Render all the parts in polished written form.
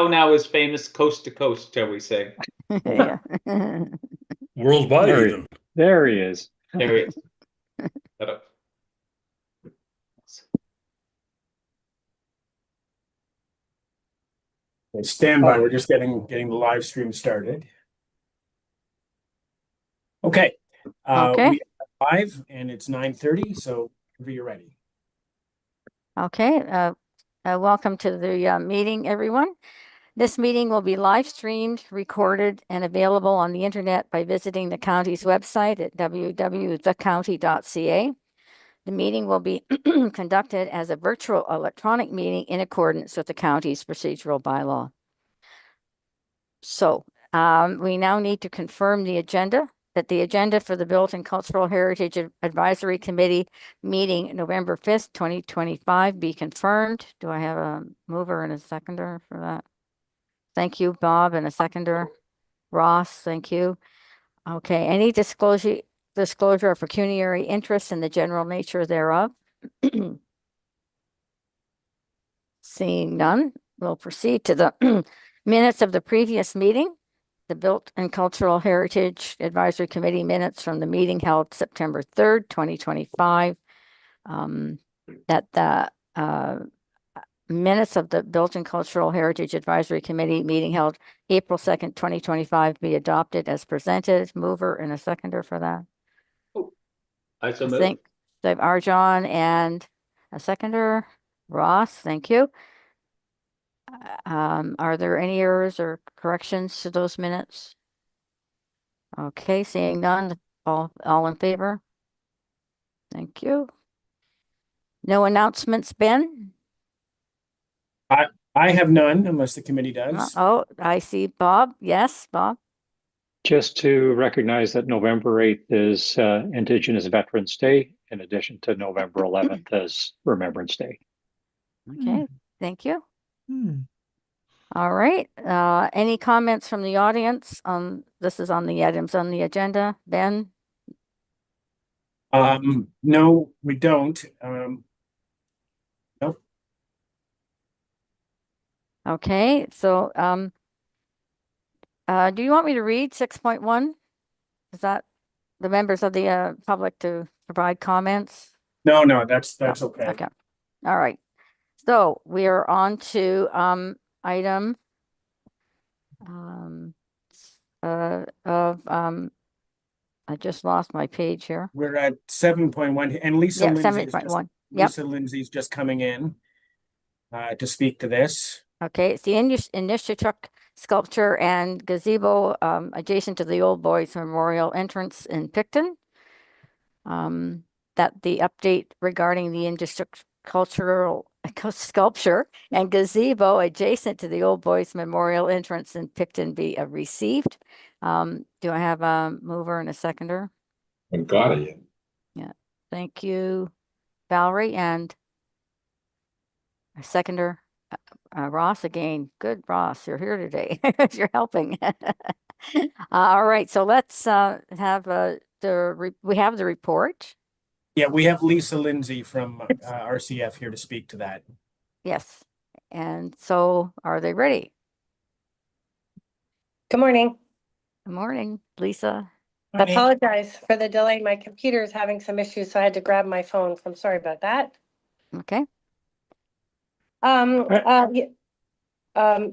now is famous coast to coast, shall we say? Yeah. Worldwide, There, even. there he is. There it is. Shut up. Okay, stand by. We're just getting the live stream started. Okay. Okay. We are live and it's 9:30, so whenever you're ready. Okay. Welcome to the meeting, everyone. This meeting will be live streamed, recorded, and available on the internet by visiting the county's website at www.thecounty.ca. The meeting will be conducted as a virtual electronic meeting in accordance with the county's procedural bylaw. So we now need to confirm the agenda, that the agenda for the Built and Cultural Heritage Advisory Committee meeting November 5th, 2025 be confirmed. Do I have a mover and a seconder for that? Thank you, Bob, and a seconder. Ross, thank you. Okay, any disclosure of pecuniary interest in the general nature thereof? Seeing none, we'll proceed to the minutes of the previous meeting. The Built and Cultural Heritage Advisory Committee minutes from the meeting held September 3rd, 2025. That the minutes of the Built and Cultural Heritage Advisory Committee meeting held April 2nd, 2025 be adopted as presented. Mover and a seconder for that. I so I move. think Dave Arjon and a seconder. Ross, thank you. Are there any errors or corrections to those minutes? Okay, seeing none, all in favor? Thank you. No announcements, Ben? I have none unless the committee does. Oh, I see Bob. Yes, Bob. Just to recognize that November 8th is Indigenous Veterans Day, in addition to November 11th as Remembrance Day. Okay, thank you. All right. Any comments from the audience on this is on the items on the agenda? Ben? No, we don't. Nope. Okay, so do you want me to read 6.1? Is that the members of the public to provide comments? No, that's okay. Okay. All right. So we are on to item I just lost my page here. We're at 7.1 and Yeah, 7.1. Yep. Lisa Lindsay's just coming in to speak to this. Okay, it's the Inishchuk sculpture and gazebo adjacent to the Old Boys Memorial entrance in Picton. That the update regarding the Inishchuk cultural sculpture and gazebo adjacent to the Old Boys Memorial entrance in Picton be received. Do I have a mover and a seconder? I got it. Yeah, thank you, Valerie, and a seconder. Ross again. Good, Ross. You're here today. You're helping. All right. So let's have we have the report. Yeah, we have Lisa Lindsay from RCF here to speak to that. Yes. And so are they ready? Good morning. Good morning, Lisa. I apologize for the delay. My computer is having some issues, so I had to grab my phone. I'm sorry about that. Okay.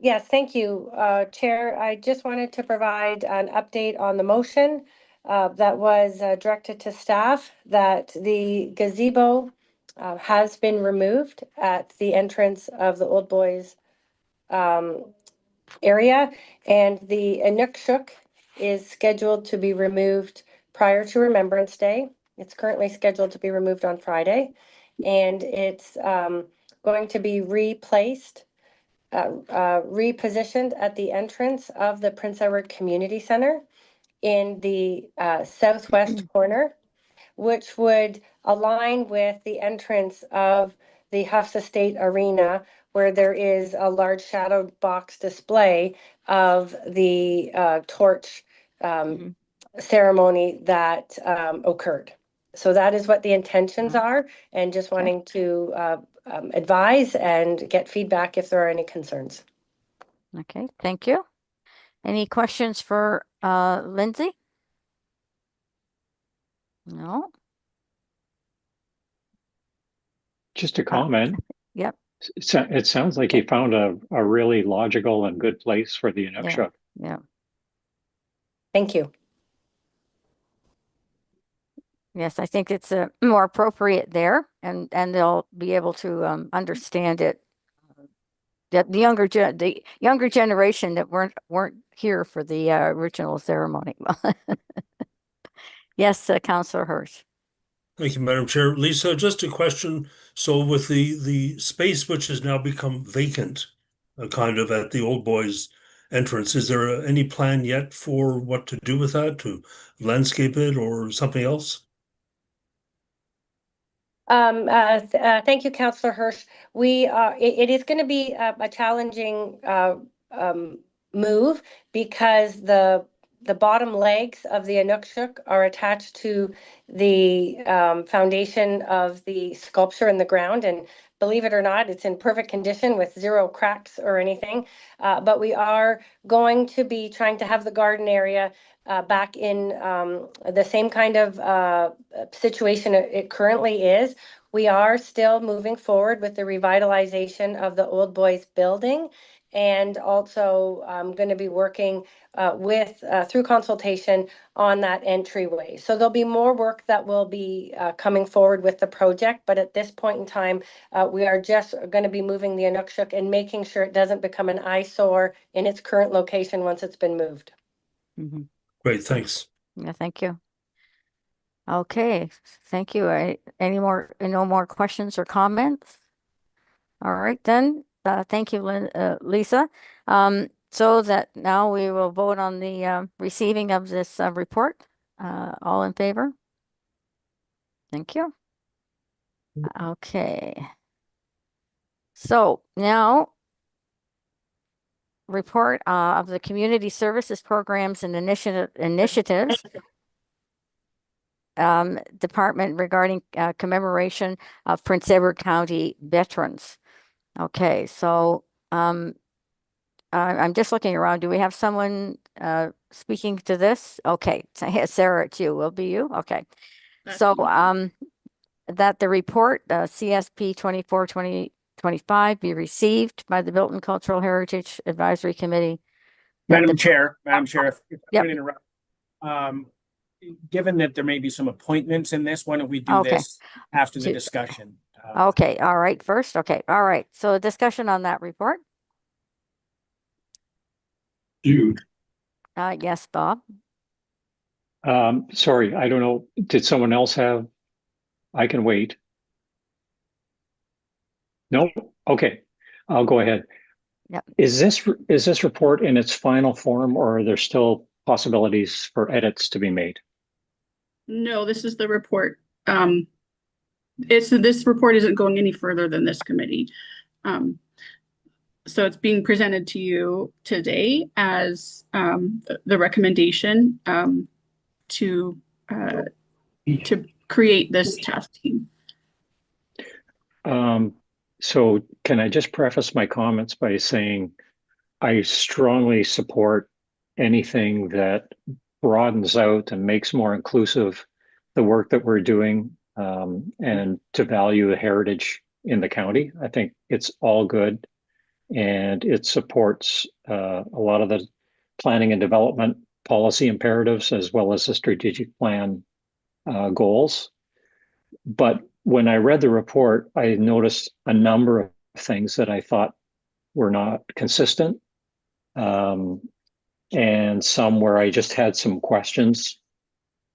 Yes, thank you, Chair. I just wanted to provide an update on the motion that was directed to staff that the gazebo has been removed at the entrance of the Old Boys area, and the Inukshuk is scheduled to be removed prior to Remembrance Day. It's currently scheduled to be removed on Friday, and it's going to be replaced, repositioned at the entrance of the Prince Edward Community Center in the southwest corner, which would align with the entrance of the Huffs Estate Arena, where there is a large shadow box display of the torch ceremony that occurred. So that is what the intentions are, and just wanting to advise and get feedback if there are any concerns. Okay, thank you. Any questions for Lindsay? No? Just a comment. Yep, It sounds like you found a really logical and good place for the Inukshuk. yeah. Thank you. Yes, I think it's more appropriate there, and they'll be able to understand it. The younger generation that weren't here for the original ceremony. Yes, Councillor Hirsch. Thank you, Madam Chair. Lisa, just a question. So with the space which has now become vacant, kind of at the Old Boys entrance, is there any plan yet for what to do with that, to landscape it or something else? Thank you, Councillor Hirsch. It is going to be a challenging move because the bottom legs of the Inukshuk are attached to the foundation of the sculpture in the ground, and believe it or not, it's in perfect condition with zero cracks or anything. But we are going to be trying to have the garden area back in the same kind of situation it currently is. We are still moving forward with the revitalization of the Old Boys building, and also I'm going to be working through consultation on that entryway. So there'll be more work that will be coming forward with the project, but at this point in time, we are just going to be moving the Inukshuk and making sure it doesn't become an eyesore in its current location once it's been moved. Mhm. Great, thanks. Yeah, thank you. Okay, thank you. No more questions or comments? All right, then, thank you, Lisa. So that now we will vote on the receiving of this report. All in favor? Thank you. Okay. So now report of the community services programs and initiatives department regarding commemoration of Prince Edward County veterans. Okay, so I'm just looking around. Do we have someone speaking to this? Okay, Sarah, it's you. Will be you? Okay. So that the report CSP 24/2025 be received by the Bilton Cultural Heritage Advisory Committee. Madam Chair, if I Yep. could interrupt. Given that there may be some appointments in this, why don't we do Okay. this after the Two. discussion? Okay, all right, first, okay, all right. So discussion on that report? Jude, Yes, Bob? Sorry, I don't know. Did someone else have? I can wait. No? Okay, I'll go ahead. Yep. Is this report in its final form, or are there still possibilities for edits to be made? No, this is the report. This report isn't going any further than this committee. So it's being presented to you today as the recommendation to create this task team. So can I just preface my comments by saying I strongly support anything that broadens out and makes more inclusive the work that we're doing, and to value the heritage in the county. I think it's all good, and it supports a lot of the planning and development policy imperatives as well as the strategic plan goals. But when I read the report, I noticed a number of things that I thought were not consistent, and some where I just had some questions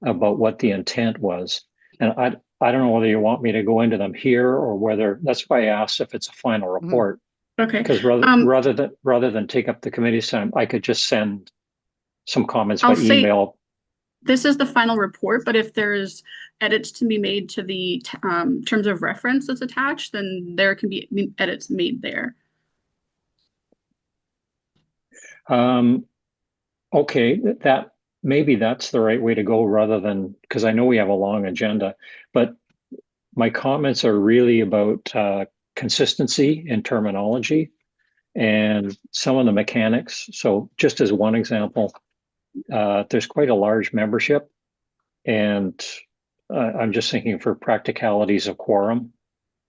about what the intent was. And I don't know whether you want me to go into them here or whether, that's why I asked if it's a final report. Okay. Because rather than take up the committee's time, I could just send some comments by email. This is the final report, but if there's edits to be made to the terms of reference that's attached, then there can be edits made there. Okay, that maybe that's the right way to go, rather than, because I know we have a long agenda, but my comments are really about consistency in terminology. and some of the mechanics. So just as one example, there's quite a large membership, and I'm just thinking for practicalities of quorum,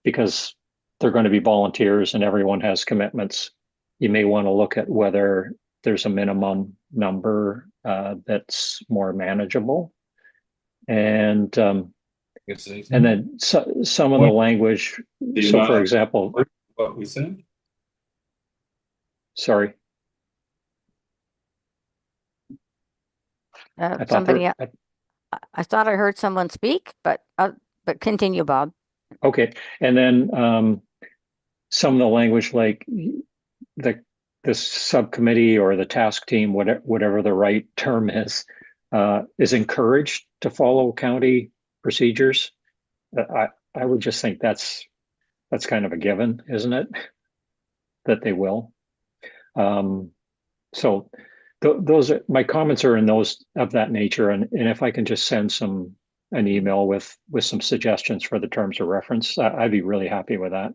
because they're going to be volunteers and everyone has commitments. You may want to look at whether there's a minimum number that's more manageable. And then some of the language. So for example, what we said? Sorry. I thought Somebody, there- I thought I heard someone speak, but continue, Bob. Okay, and then some of the language like the subcommittee or the task team, whatever the right term is encouraged to follow county procedures. I would just think that's kind of a given, isn't it? That they will. So those are my comments are in those of that nature, and if I can just send an email with some suggestions for the terms of reference, I'd be really happy with that.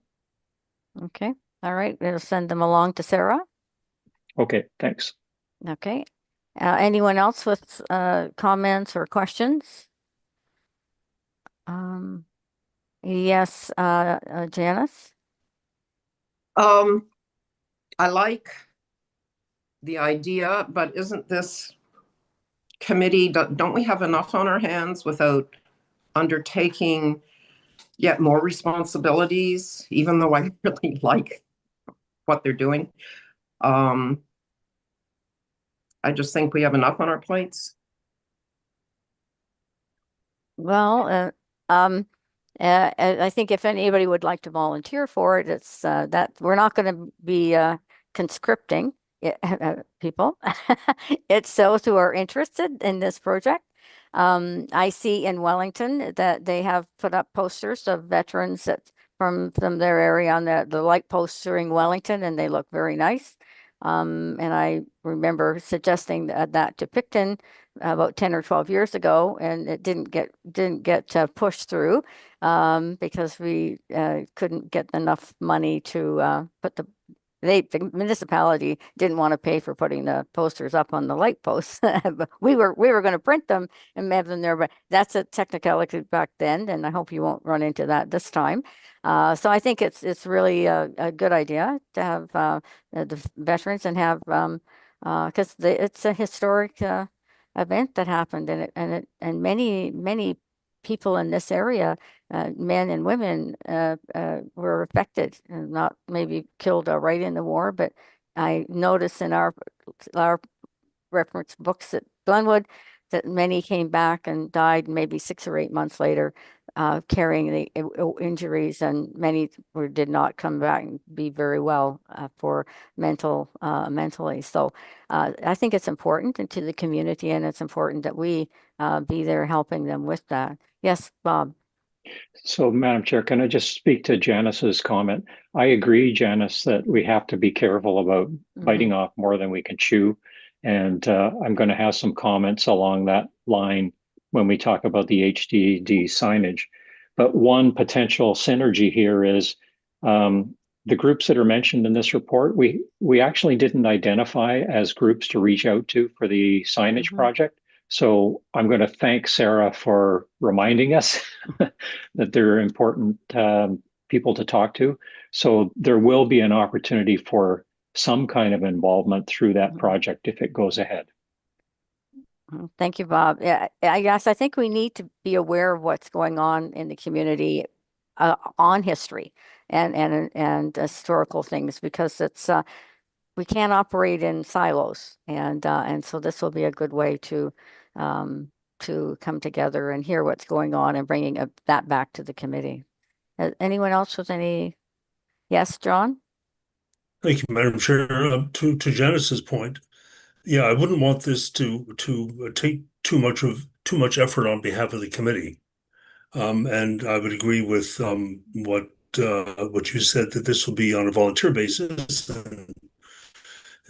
Okay, all right, we'll send them along to Sarah. Okay, thanks. Okay, anyone else with comments or questions? Yes, Janice? I like the idea, but isn't this committee, don't we have enough on our hands without undertaking yet more responsibilities, even though I really like what they're doing? I just think we have enough on our plates. Well, I think if anybody would like to volunteer for it, it's that we're not going to be conscripting people. It's those who are interested in this project. I see in Wellington that they have put up posters of veterans that from their area on the light posts during Wellington, and they look very nice. And I remember suggesting that to Picton about 10 or 12 years ago, and it didn't get pushed through because we couldn't get enough money to put the municipality didn't want to pay for putting the posters up on the light posts. But we were going to print them and have them there, but that's a technicality back then, and I hope you won't run into that this time. So I think it's really a good idea to have the veterans and have because it's a historic event that happened, and many people in this area, men and women, were affected and not maybe killed right in the war. But I noticed in our reference books at Glenwood that many came back and died maybe 6 or 8 months later, carrying the injuries, and many did not come back and be very well for mentally. So I think it's important to the community, and it's important that we be there helping them with that. Yes, Bob. So, Madam Chair, can I just speak to Janice's comment? I agree, Janice, that we have to be careful about biting off more than we can chew. And I'm going to have some comments along that line when we talk about the HDD signage. But one potential synergy here is the groups that are mentioned in this report, we actually didn't identify as groups to reach out to for the signage project. So I'm going to thank Sarah for reminding us that they're important people to talk to. So there will be an opportunity for some kind of involvement through that project if it goes ahead. Thank you, Bob. Yeah, I guess I think we need to be aware of what's going on in the community on history and historical things, because it's we can't operate in silos, and so this will be a good way to come together and hear what's going on and bringing that back to the committee. Anyone else with any? Yes, John? Thank you, Madam Chair. To Janice's point, yeah, I wouldn't want this to take too much effort on behalf of the committee. And I would agree with what you said, that this will be on a volunteer basis, and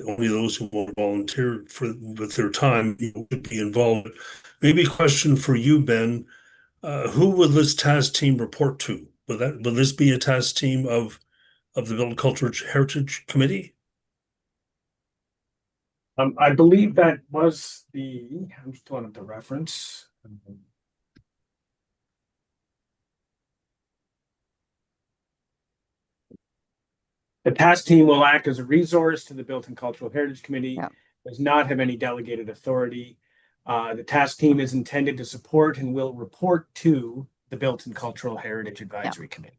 only those who will volunteer with their time would be involved. Maybe a question for you, Ben. Who will this task team report to? Will this be a task team of the Built Cultural Heritage Committee? I believe that was I'm just pulling up the reference. The task team will act as a resource to the Built and Cultural Heritage Committee, Yeah. does not have any delegated authority. The task team is intended to support and will report to the Built and Cultural Heritage Advisory Committee.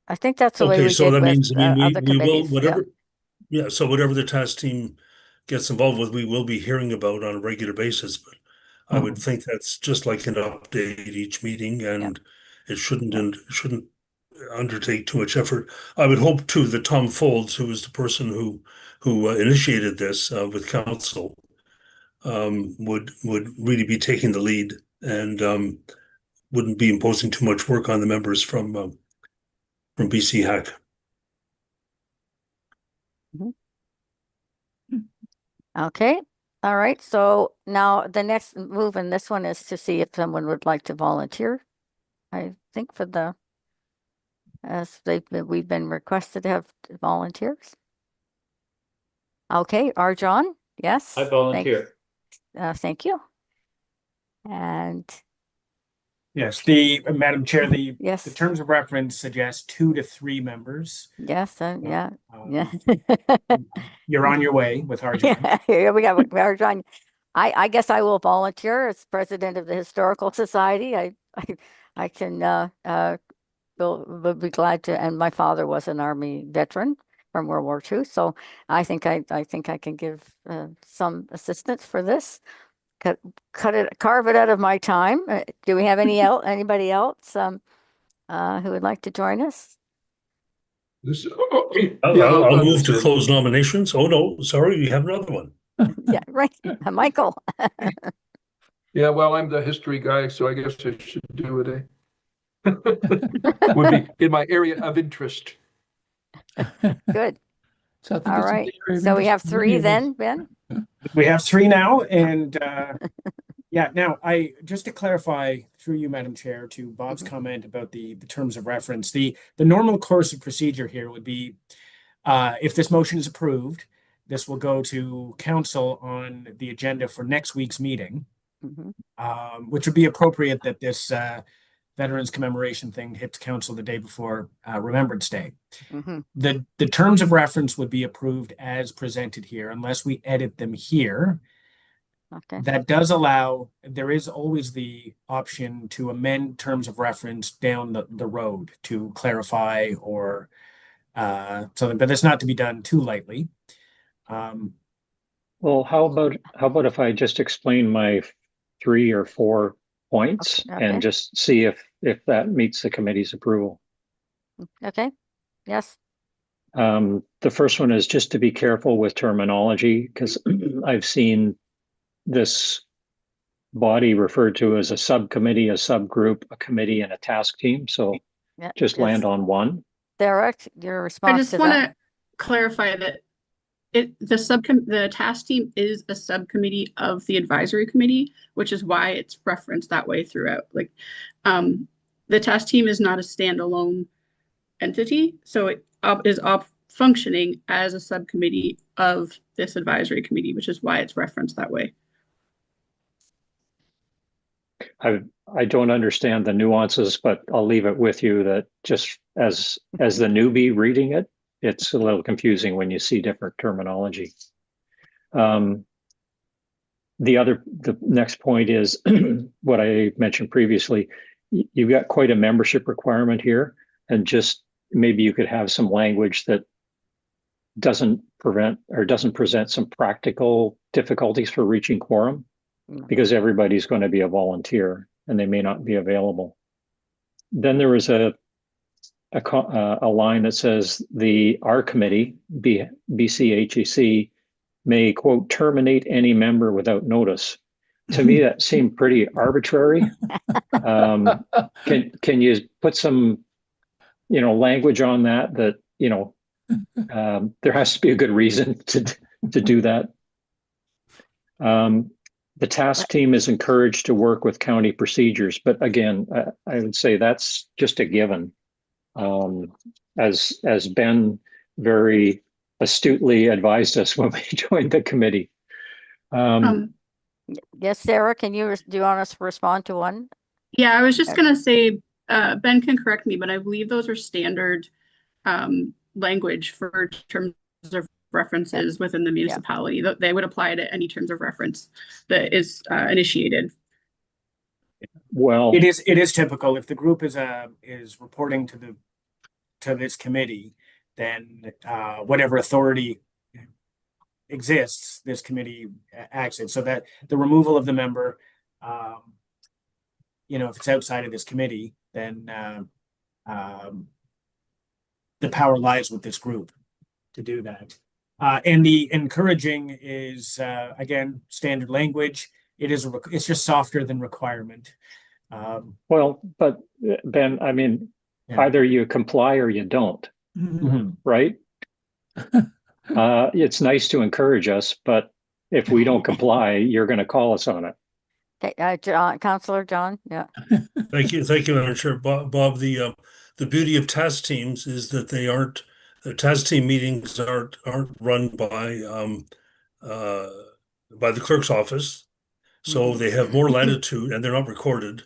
I think that's the way Okay, we so did that with means, I mean, other we will, committees. Yeah. whatever, yeah, so whatever the task team gets involved with, we will be hearing about on a regular basis, but I would think that's just like an update each meeting, and it shouldn't undertake too much effort. I would hope too that Tom Folds, who was the person who initiated this with council, would really be taking the lead and wouldn't be imposing too much work on the members from BC Hack. Okay. All right. So now the next move in this one is to see if someone would like to volunteer. I think we've been requested to have volunteers. Okay, Arjan, yes. I volunteer. Thank you. And Yes, Madam Chair, the yes, terms of reference suggest 2 to 3 members. yes, yeah, yeah. You're on your way with Arjan. Yeah, here we go, Arjan. I guess I will volunteer as president of the Historical Society. I can will be glad to. And my father was an Army veteran from World War II, so I think I can give some assistance for this. Carve it out of my time. Do we have anybody else who would like to join us? I'll move to close nominations. Oh no, sorry, we have another one. Yeah, right, Michael. Yeah, well, I'm the history guy, so I guess I should do it. Would be in my area of interest. Good. So I think All it's an right. area of So we interest have for 3 many of us. then, Ben? We have 3 now, and yeah, now just to clarify through you, Madam Chair, to Bob's comment about the terms of reference, the normal course of procedure here would be if this motion is approved, this will go to council on the agenda for next week's meeting, which would be appropriate that this Veterans Commemoration thing hits council the day before Remembrance Day. The terms of reference would be approved as presented here, unless we edit them here. Okay. That does allow, there is always the option to amend terms of reference down the road to clarify or something, but that's not to be done too lightly. Well, how about if I just explain my 3 or 4 points Okay. and just see if that meets the committee's approval? Okay. Yes. The first one is just to be careful with terminology, because I've seen this body referred to as a subcommittee, a subgroup, a committee, and a task team. So Yeah, just land on one. Derek, your response I just to want that? to clarify that the task team is a subcommittee of the advisory committee, which is why it's referenced that way throughout. Like, the task team is not a standalone entity, so it is functioning as a subcommittee of this advisory committee, which is why it's referenced that way. I don't understand the nuances, but I'll leave it with you that just as the newbie reading it, it's a little confusing when you see different terminology. The next point is what I mentioned previously. You've got quite a membership requirement here, and just maybe you could have some language that doesn't present some practical difficulties for reaching quorum, because everybody's going to be a volunteer and they may not be available. Then there was a line that says our committee, BCHEC, may, quote, terminate any member without notice. To me, that seemed pretty arbitrary. Can you put some, language on that there has to be a good reason to do that. The task team is encouraged to work with county procedures, but again, I would say that's just a given. As Ben very astutely advised us when we joined the committee. Yes, Sarah, can you, do you want us to respond to one? Yeah, I was just Okay. gonna say, Ben can correct me, but I believe those are standard language for terms of references within the municipality. They would apply to any terms of reference that is initiated. Well, It is typical. If the group is reporting to this committee, then whatever authority exists, this committee acts in. So that the removal of the member, if it's outside of this committee, then the power lies with this group to do that. And the encouraging is again standard language. It's just softer than requirement. well, but Ben, I mean, Yeah. either you comply or you don't, right? It's nice to encourage us, but if we don't comply, you're going to call us on it. Okay, Councillor John, yeah. Thank you, Madam Chair. Bob, the beauty of task teams is that the task team meetings aren't run by the clerk's office. So they have more latitude, and they're not recorded.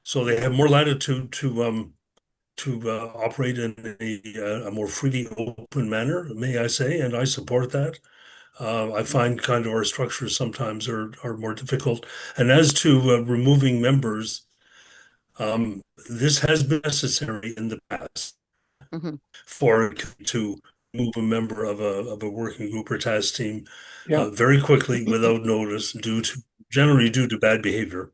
So they have more latitude to operate in a more freely open manner, may I say, and I support that. I find kind of our structures sometimes are more difficult. And as to removing members, this has been necessary in the past for to move a member of a working group or task team very quickly without notice, generally due to bad behavior.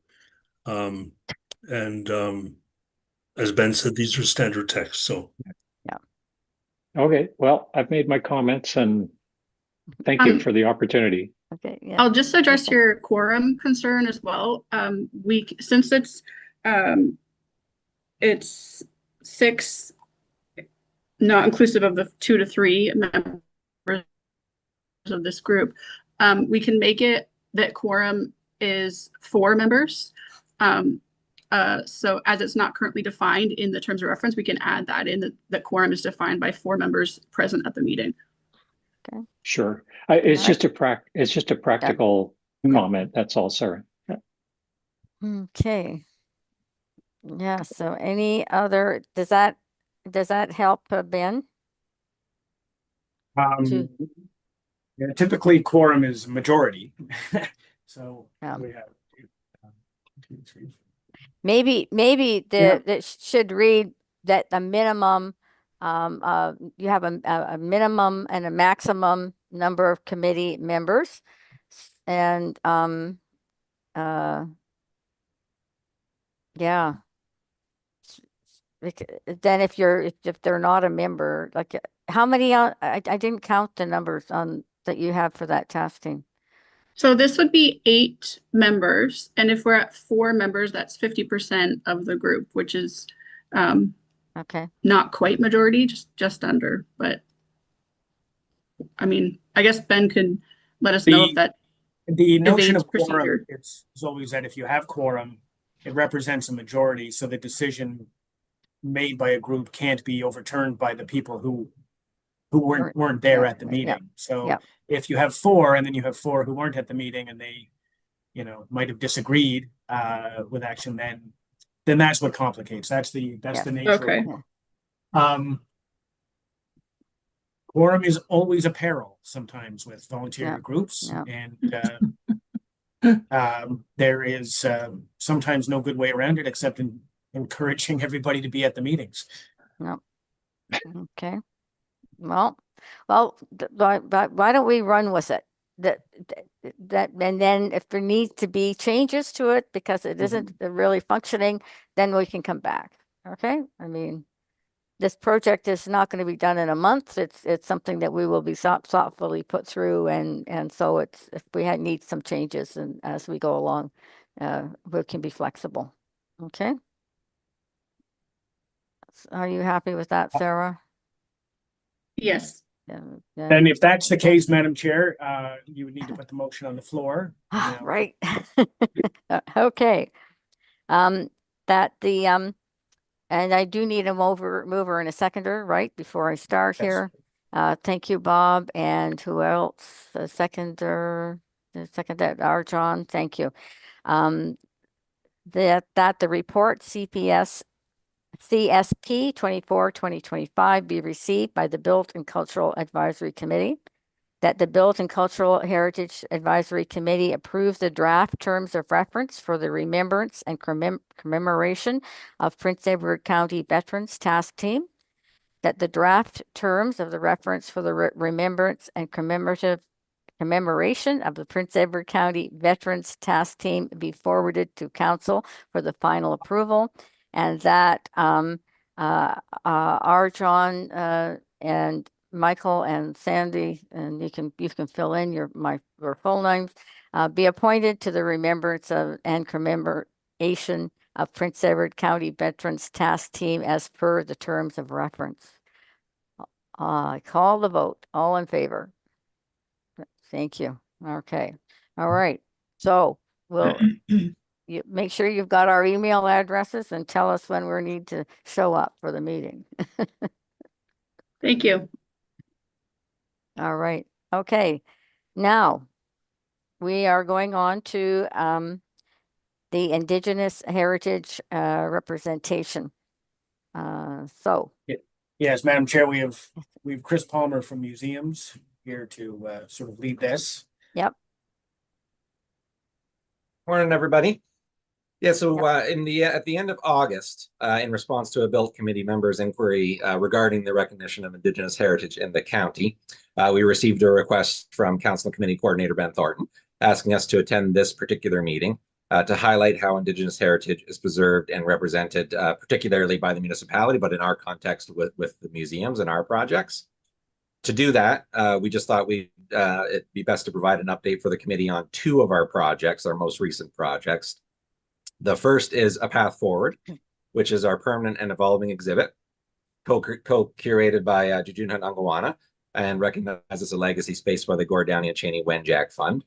As Ben said, these are standard texts. So Okay, well, I've made my comments and thank you for the opportunity. Okay, yeah. I'll just address your quorum concern as well. Since it's 6, not inclusive of the 2 to 3 members of this group, we can make it that quorum is 4 members. So as it's not currently defined in the terms of reference, we can add that in that quorum is defined by 4 members present at the meeting. Okay. Sure. It's just a practical comment. That's all, Sarah. Yeah. Okay. Yeah, so any other, does that help, Ben? Yeah, typically quorum is majority. So we have 2, 3. Maybe that should read that the minimum, you have a minimum and a maximum number of committee members. And, yeah. Then if they're not a member, like how many, I didn't count the numbers that you have for that testing. So this would be 8 members, and if we're at 4 members, that's 50% of the group, which is okay, not quite majority, just under. But I mean, I guess Ben could let us know if that the notion of procedure. quorum is always that if you have quorum, it represents a majority, so the decision made by a group can't be overturned by the people who weren't there at the meeting. So if you have 4 and then you have 4 who weren't at the meeting and they, might have disagreed with action, then that's what complicates. That's the nature. Okay. Of quorum is always a peril sometimes with volunteer groups, and there is sometimes no good way around it except in encouraging everybody to be at the meetings. No. Okay. Well, why don't we run with it? That and then if there needs to be changes to it because it isn't really functioning, then we can come back. Okay. I mean, this project is not going to be done in a month. It's something that we will be thoughtfully put through, and so it's if we need some changes and as we go along, we can be flexible. Okay. Are you happy with that, Sarah? Yes. And if that's the case, Madam Chair, you would need to put the motion on the floor. Right. Okay. And I do need a mover and a seconder, right? Before I start here. Thank you, Bob. And who else? The seconder, that our John, thank you. That the report CSP 24-2025 be received by the Built and Cultural Advisory Committee. That the Built and Cultural Heritage Advisory Committee approves the draft terms of reference for the remembrance and commemoration of Prince Edward County Veterans Task Team. That the draft terms of the reference for the remembrance and commemoration of the Prince Edward County Veterans Task Team be forwarded to council for the final approval, and that our John and Michael and Sandy, and you can fill in your full names, be appointed to the remembrance of and commemoration of Prince Edward County Veterans Task Team as per the terms of reference. I call the vote. All in favor? Thank you. Okay. All right. So we'll you make sure you've got our email addresses and tell us when we need to show up for the meeting. Thank you. All right. Okay. Now we are going on to the Indigenous Heritage representation. Yes, Madam Chair, we have Chris Palmer from Museums here to sort of lead this. Yep. Morning, everybody. Yeah, so at the end of August, in response to a Built Committee member's inquiry regarding the recognition of Indigenous heritage in the county, we received a request from Council Committee Coordinator Ben Thornton asking us to attend this particular meeting to highlight how Indigenous heritage is preserved and represented, particularly by the municipality, but in our context with the museums and our projects. To do that, we just thought it'd be best to provide an update for the committee on two of our projects, our most recent projects. The first is A Path Forward, which is our permanent and evolving exhibit, co-curated by Jujunhan Ungawana and recognized as a legacy space by the Gordownie and Cheney Wenjack Fund.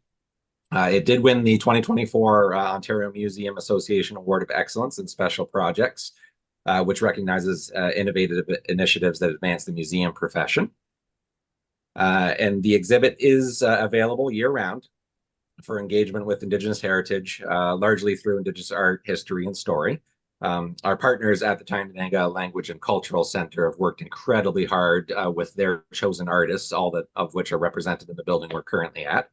It did win the 2024 Ontario Museum Association Award of Excellence in Special Projects, which recognizes innovative initiatives that advance the museum profession. And the exhibit is available year-round for engagement with Indigenous heritage, largely through Indigenous art, history, and story. Our partners at the Tyendinaga Language and Cultural Center have worked incredibly hard with their chosen artists, all of which are represented in the building we're currently at,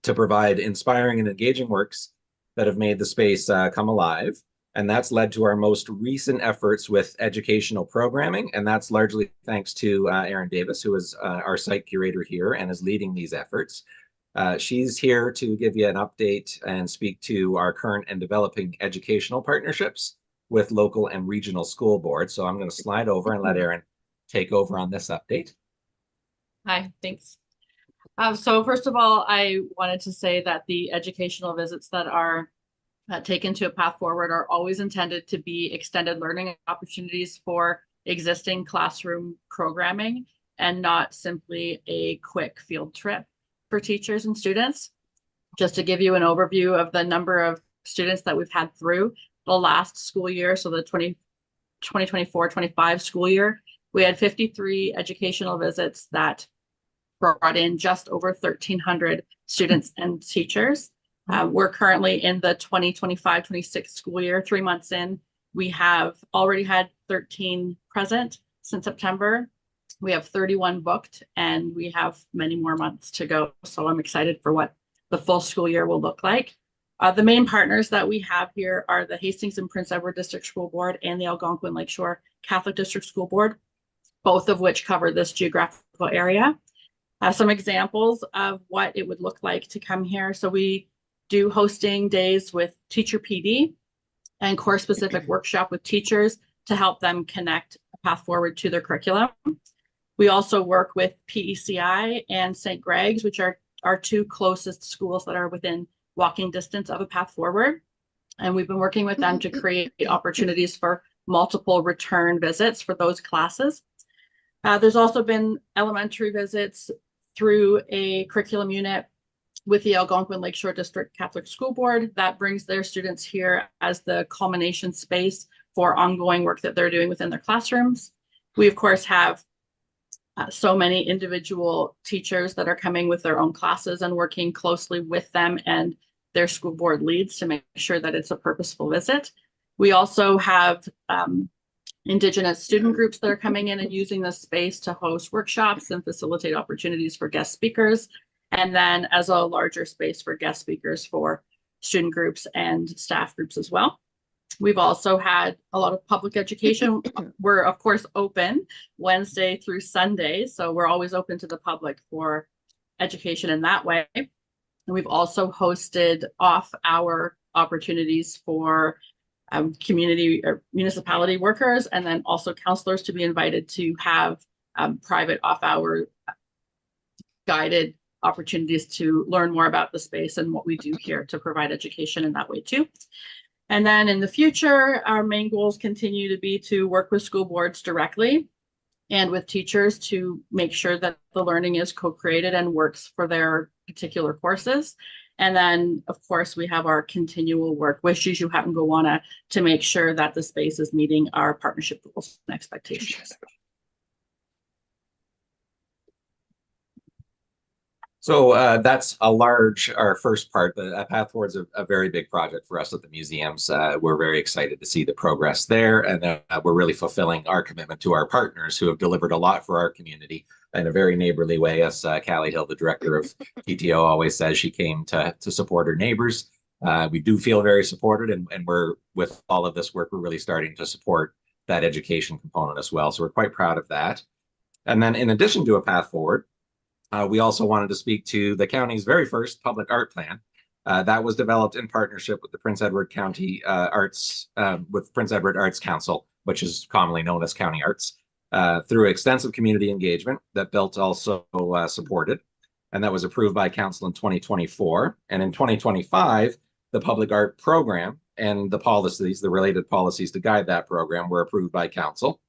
to provide inspiring and engaging works that have made the space come alive. And that's led to our most recent efforts with educational programming. And that's largely thanks to Erin Davis, who is our site curator here and is leading these efforts. She's here to give you an update and speak to our current and developing educational partnerships with local and regional school boards. So I'm going to slide over and let Erin take over on this update. Hi, thanks. So first of all, I wanted to say that the educational visits that are taken to A Path Forward are always intended to be extended learning opportunities for existing classroom programming and not simply a quick field trip for teachers and students. Just to give you an overview of the number of students that we've had through the last school year, so the 2024-25 school year, we had 53 educational visits that brought in just over 1,300 students and teachers. We're currently in the 2025-26 school year, 3 months in. We have already had 13 present since September. We have 31 booked, and we have many more months to go. So I'm excited for what the full school year will look like. The main partners that we have here are the Hastings and Prince Edward District School Board and the Algonquin Lakeshore Catholic District School Board, both of which cover this geographical area. Some examples of what it would look like to come here. So we do hosting days with teacher PD and course specific workshop with teachers to help them connect A Path Forward to their curriculum. We also work with PECI and St. Greg's, which are our two closest schools that are within walking distance of A Path Forward. And we've been working with them to create opportunities for multiple return visits for those classes. There's also been elementary visits through a curriculum unit with the Algonquin Lakeshore District Catholic School Board that brings their students here as the culmination space for ongoing work that they're doing within their classrooms. We, of course, have so many individual teachers that are coming with their own classes and working closely with them and their school board leads to make sure that it's a purposeful visit. We also have Indigenous student groups that are coming in and using this space to host workshops and facilitate opportunities for guest speakers. And then as a larger space for guest speakers for student groups and staff groups as well. We've also had a lot of public education. We're of course open Wednesday through Sunday. So we're always open to the public for education in that way. And we've also hosted off-hour opportunities for community or municipality workers, and then also counselors to be invited to have private off-hour guided opportunities to learn more about the space and what we do here to provide education in that way too. And then in the future, our main goals continue to be to work with school boards directly and with teachers to make sure that the learning is co-created and works for their particular courses. And then, of course, we have our continual work with Juju Hatten-Gowanna to make sure that the space is meeting our partnership goals and expectations. So that's our first part. The Path Forward is a very big project for us at the museums. We're very excited to see the progress there, and we're really fulfilling our commitment to our partners who have delivered a lot for our community in a very neighborly way. As Callie Hill, the director of PTO, always says, she came to support her neighbors. We do feel very supported, and we're, with all of this work, we're really starting to support that education component as well. So we're quite proud of that. And then in addition to a Path Forward, we also wanted to speak to the county's very first public art plan. That was developed in partnership with the Prince Edward County with Prince Edward Arts Council, which is commonly known as County Arts, through extensive community engagement that BILT also supported. And that was approved by council in 2024. And in 2025, the public art program and the policies, the related policies to guide that program, were approved by council.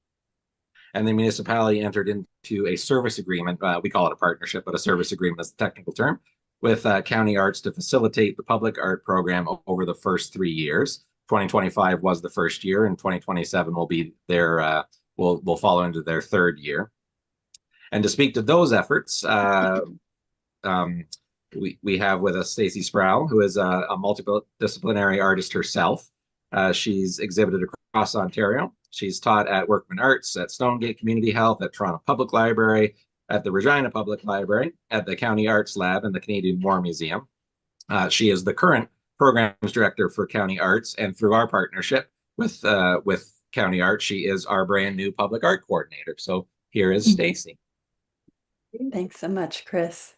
And the municipality entered into a service agreement. We call it a partnership, but a service agreement is the technical term, with County Arts to facilitate the public art program over the first 3 years. 2025 was the first year, and 2027 will be their will follow into their third year. And to speak to those efforts, we have with us Stacey Sproul, who is a multidisciplinary artist herself. She's exhibited across Ontario. She's taught at Workman Arts, at Stonegate Community Health, at Toronto Public Library, at the Regina Public Library, at the County Arts Lab, and the Canadian War Museum. She is the current programs director for County Arts, and through our partnership with County Arts, she is our brand new public art coordinator. So here is Stacey. Thanks so much, Chris.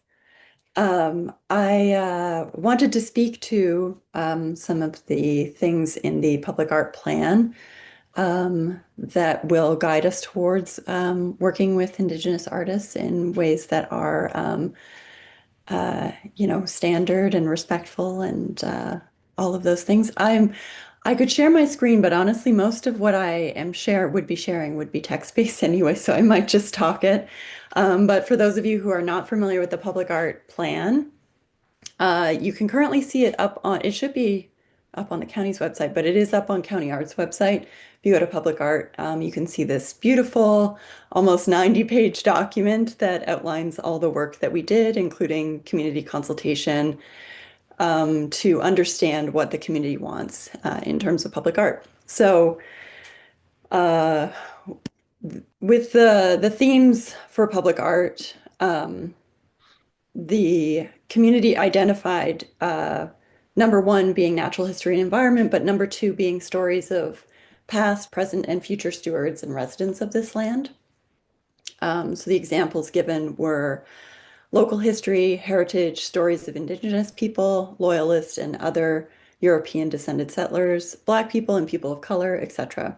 I wanted to speak to some of the things in the public art plan that will guide us towards working with Indigenous artists in ways that are, standard and respectful and all of those things. I could share my screen, but honestly, most of what I would be sharing would be text-based anyway, so I might just talk it. But for those of you who are not familiar with the public art plan, you can currently see it up on, it should be up on the county's website, but it is up on County Art's website. If you go to public art, you can see this beautiful, almost 90-page document that outlines all the work that we did, including community consultation, to understand what the community wants in terms of public art. So with the themes for public art, the community identified number one being natural history and environment, but number two being stories of past, present, and future stewards and residents of this land. So the examples given were local history, heritage, stories of Indigenous people, Loyalists and other European descended settlers, Black people and people of color, etc.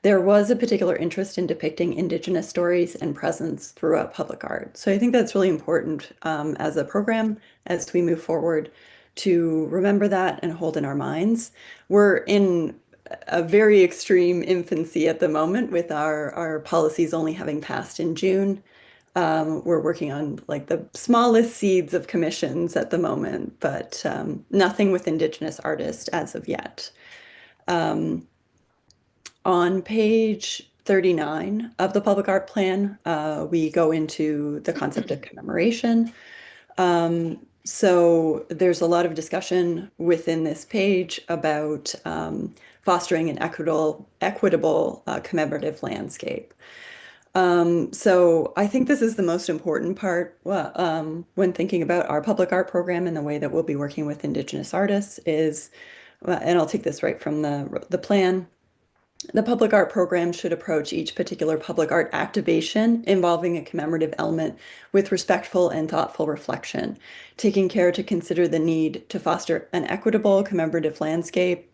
There was a particular interest in depicting Indigenous stories and presence throughout public art. So I think that's really important as a program as we move forward to remember that and hold in our minds. We're in a very extreme infancy at the moment with our policies only having passed in June. We're working on like the smallest seeds of commissions at the moment, but nothing with Indigenous artists as of yet. On page 39 of the public art plan, we go into the concept of commemoration. So there's a lot of discussion within this page about fostering an equitable commemorative landscape. So I think this is the most important part when thinking about our public art program and the way that we'll be working with Indigenous artists is, and I'll take this right from the plan, the public art program should approach each particular public art activation involving a commemorative element with respectful and thoughtful reflection, taking care to consider the need to foster an equitable commemorative landscape,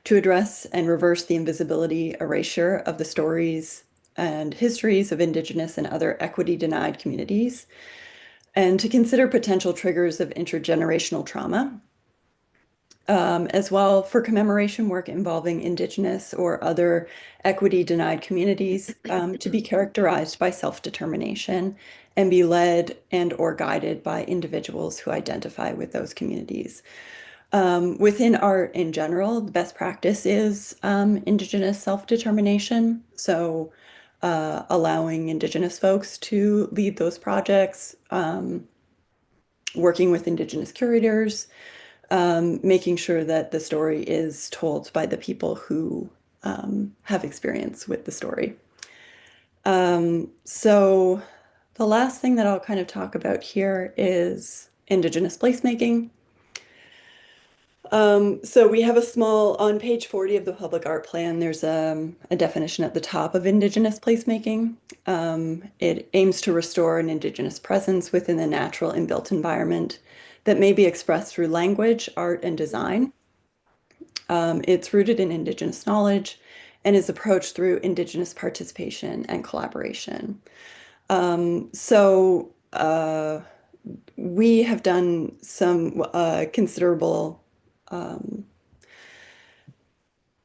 to address and reverse the invisibility, erasure of the stories and histories of Indigenous and other equity-denied communities, and to consider potential triggers of intergenerational trauma, as well for commemoration work involving Indigenous or other equity-denied communities to be characterized by self-determination and be led and or guided by individuals who identify with those communities. Within art in general, the best practice is Indigenous self-determination. So allowing Indigenous folks to lead those projects, working with Indigenous curators, making sure that the story is told by the people who have experience with the story. So the last thing that I'll kind of talk about here is Indigenous placemaking. So we have a small, on page 40 of the public art plan, there's a definition at the top of Indigenous placemaking. It aims to restore an Indigenous presence within the natural and built environment that may be expressed through language, art, and design. It's rooted in Indigenous knowledge and is approached through Indigenous participation and collaboration. We have done some considerable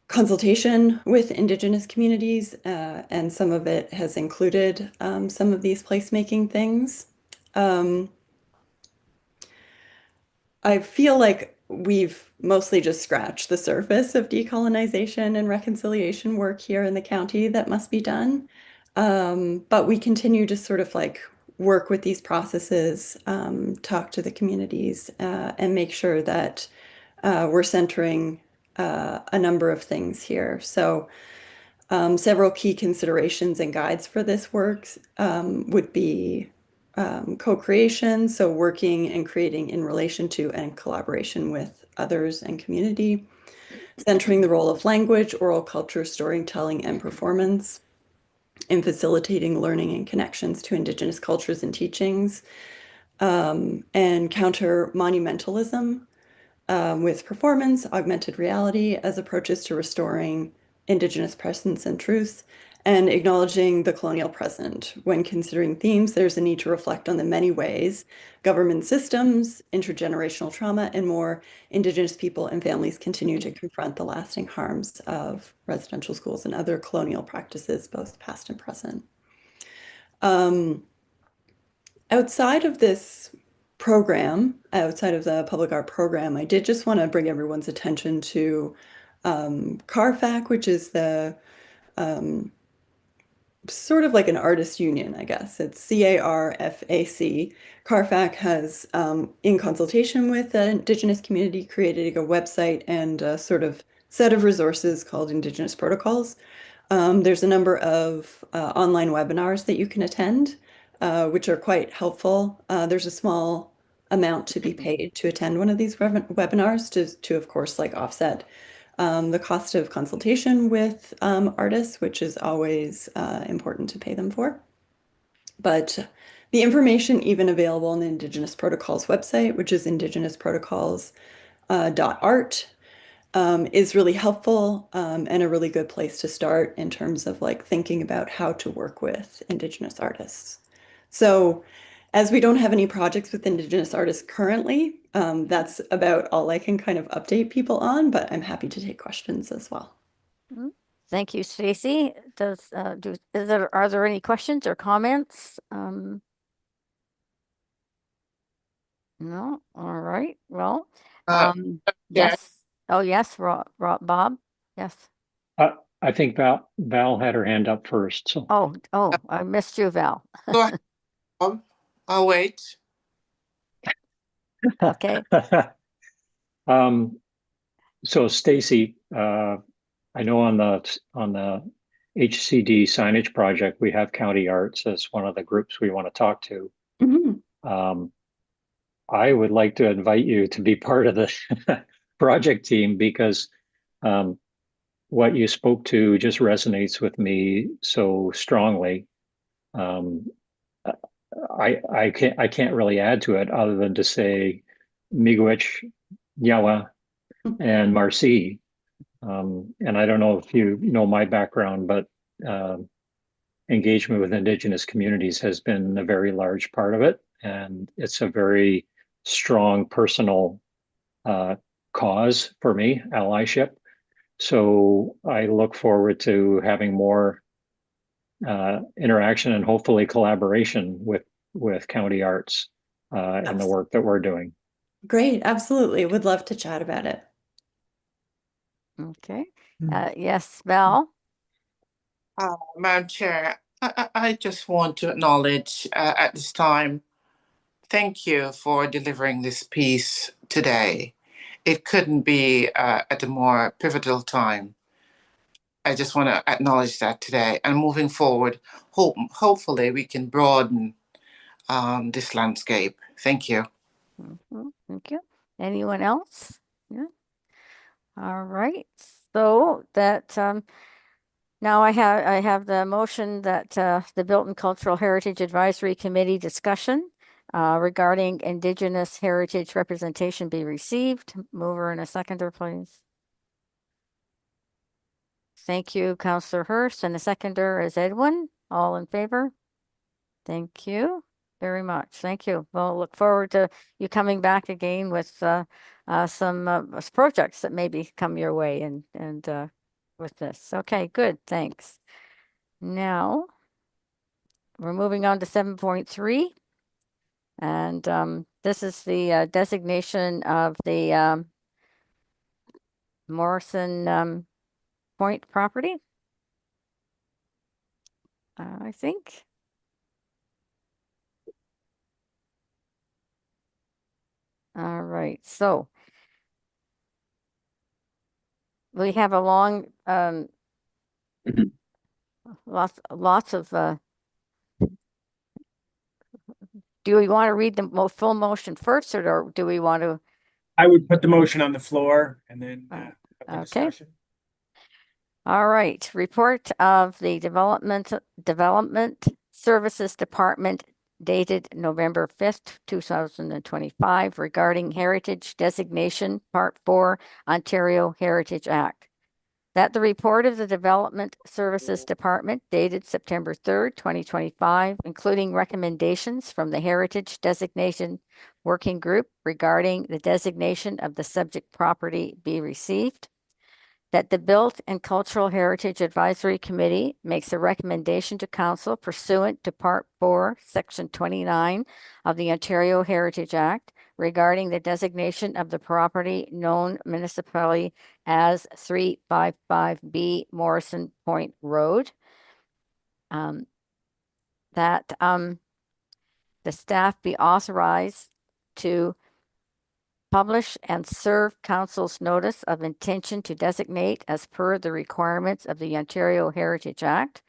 consultation with Indigenous communities, and some of it has included some of these placemaking things. I feel like we've mostly just scratched the surface of decolonization and reconciliation work here in the county that must be done. But we continue to sort of like work with these processes, talk to the communities, and make sure that we're centering a number of things here. So several key considerations and guides for this work would be co-creation, so working and creating in relation to and collaboration with others and community, centering the role of language, oral culture, storytelling, and performance, in facilitating learning and connections to Indigenous cultures and teachings, and counter monumentalism with performance, augmented reality as approaches to restoring Indigenous presence and truth, and acknowledging the colonial present. When considering themes, there's a need to reflect on the many ways government systems, intergenerational trauma, and more Indigenous people and families continue to confront the lasting harms of residential schools and other colonial practices, both past and present. Outside of this program, outside of the public art program, I did just want to bring everyone's attention to CARFAC, which is the sort of like an artist union, I guess. It's CARFAC. CARFAC has, in consultation with the Indigenous community, created a website and a sort of set of resources called Indigenous Protocols. There's a number of online webinars that you can attend, which are quite helpful. There's a small amount to be paid to attend one of these webinars to of course, like offset the cost of consultation with artists, which is always important to pay them for. But the information even available on the Indigenous Protocols website, which is indigenousprotocols.art, is really helpful and a really good place to start in terms of like thinking about how to work with Indigenous artists. So as we don't have any projects with Indigenous artists currently, that's about all I can kind of update people on, but I'm happy to take questions as well. Thank you, Stacy. Are there any questions or comments? No. All right. Well, yes. Oh, yes, Bob. Yes. I think Val had her hand up first, so. Oh, I missed you, Val. Go ahead, Bob. I'll wait. Okay. So Stacy, I know on the HCD signage project, we have County Arts as one of the groups we want to talk to. Mhm. I would like to invite you to be part of the project team because what you spoke to just resonates with me so strongly. I can't really add to it other than to say Miigwech, Yawa, and Marci. And I don't know if you know my background, but engagement with Indigenous communities has been a very large part of it. And it's a very strong personal cause for me, allyship. So I look forward to having more interaction and hopefully collaboration with County Arts and the work that we're doing. Great, absolutely. Would love to chat about it. Okay. Yes, Val. Madam Chair, I just want to acknowledge at this time, thank you for delivering this piece today. It couldn't be at a more pivotal time. I just want to acknowledge that today. And moving forward, hopefully we can broaden this landscape. Thank you. Thank you. Anyone else? Yeah. All right. So that now I have the motion that the Bilton Cultural Heritage Advisory Committee discussion regarding Indigenous heritage representation be received. Mover and a seconder, please. Thank you, Councillor Hurst, and the seconder is Edwin. All in favor? Thank you very much. Thank you. We'll look forward to you coming back again with some projects that maybe come your way and with this. Okay, good. Thanks. Now we're moving on to 7.3. And this is the designation of the Morrison Point property. I think. All right, so we have a long, lots of, do we want to read the full motion first, or do we want to? I would put the motion on the floor and then have the Okay. discussion. All right, report of the Development Services Department dated November 5th, 2025 regarding Heritage Designation, Part 4, Ontario Heritage Act. That the report of the Development Services Department dated September 3rd, 2025, including recommendations from the Heritage Designation Working Group regarding the designation of the subject property be received. That the Built and Cultural Heritage Advisory Committee makes a recommendation to Council pursuant to Part 4, Section 29 of the Ontario Heritage Act regarding the designation of the property known municipally as 355B Morrison Point Road. That the staff be authorized to publish and serve Council's notice of intention to designate as per the requirements of the Ontario Heritage Act.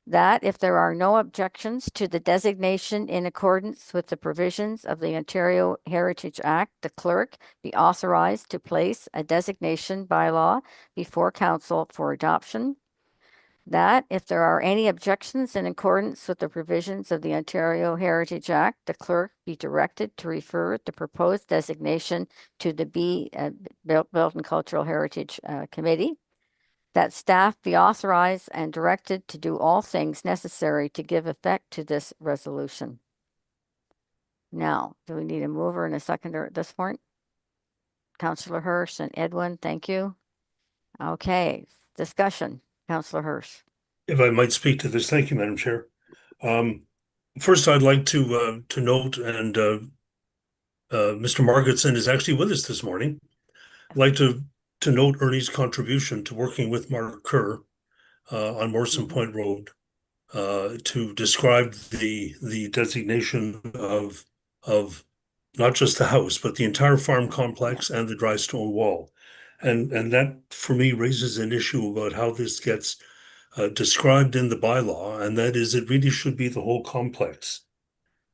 That if there are no objections to the designation in accordance with the provisions of the Ontario Heritage Act, the clerk be authorized to place a designation bylaw before Council for adoption. That if there are any objections in accordance with the provisions of the Ontario Heritage Act, the clerk be directed to refer the proposed designation to the Bilton Cultural Heritage Committee. That staff be authorized and directed to do all things necessary to give effect to this resolution. Now, do we need a mover and a seconder at this point? Councillor Hirsch and Edwin, thank you. Okay, discussion. Councillor Hirsch. If I might speak to this, thank you, Madam Chair. First, I'd like to note, and Mr. Margetson is actually with us this morning. I'd like to to note Ernie's contribution to working with Mark Kerr on Morrison Point Road to describe the designation of not just the house, but the entire farm complex and the dry stone wall. And that, for me, raises an issue about how this gets described in the bylaw, and that is it really should be the whole complex.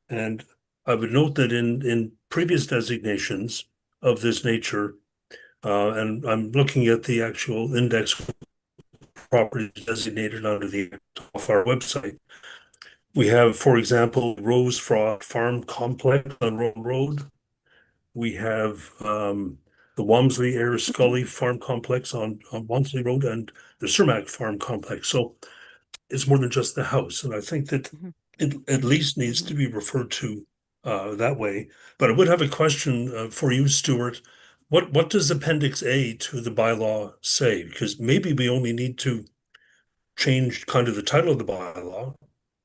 And I would note that in previous designations of this nature, and I'm looking at the actual index properties designated under the off our website, we have, for example, Rose Frost Farm Complex on Rome Road. We have the Walmsley Ayr Scully Farm Complex on Walmsley Road and the Cermak Farm Complex. So it's more than just the house. And I think that it at least needs to be referred to that way. But I would have a question for you, Stuart. What does Appendix A to the bylaw say? Because maybe we only need to change kind of the title of the bylaw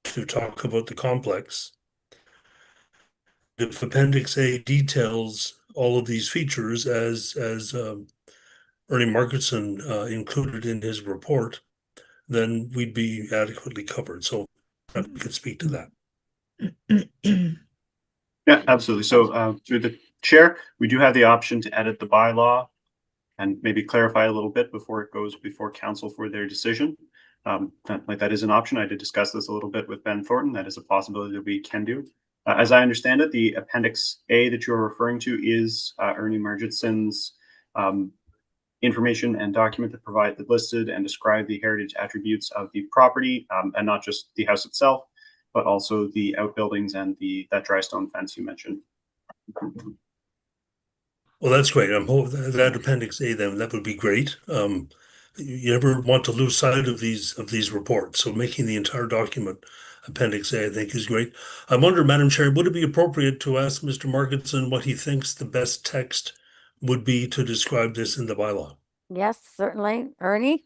to talk about the complex. If Appendix A details all of these features as Ernie Marketson included in his report, then we'd be adequately covered. So I could speak to that. Yeah, absolutely. So through the chair, we do have the option to edit the bylaw and maybe clarify a little bit before it goes before council for their decision. That is an option. I did discuss this a little bit with Ben Thornton. That is a possibility that we can do. As I understand it, the Appendix A that you're referring to is Ernie Margitson's information and document that listed and described the heritage attributes of the property, and not just the house itself, but also the outbuildings and that dry stone fence you mentioned. Well, that's great. I'm hoping that Appendix A, then that would be great. You never want to lose sight of these reports. So making the entire document Appendix A, I think, is great. I wonder, Madam Chair, would it be appropriate to ask Mr. Marketson what he thinks the best text would be to describe this in the bylaw? Yes, certainly. Ernie?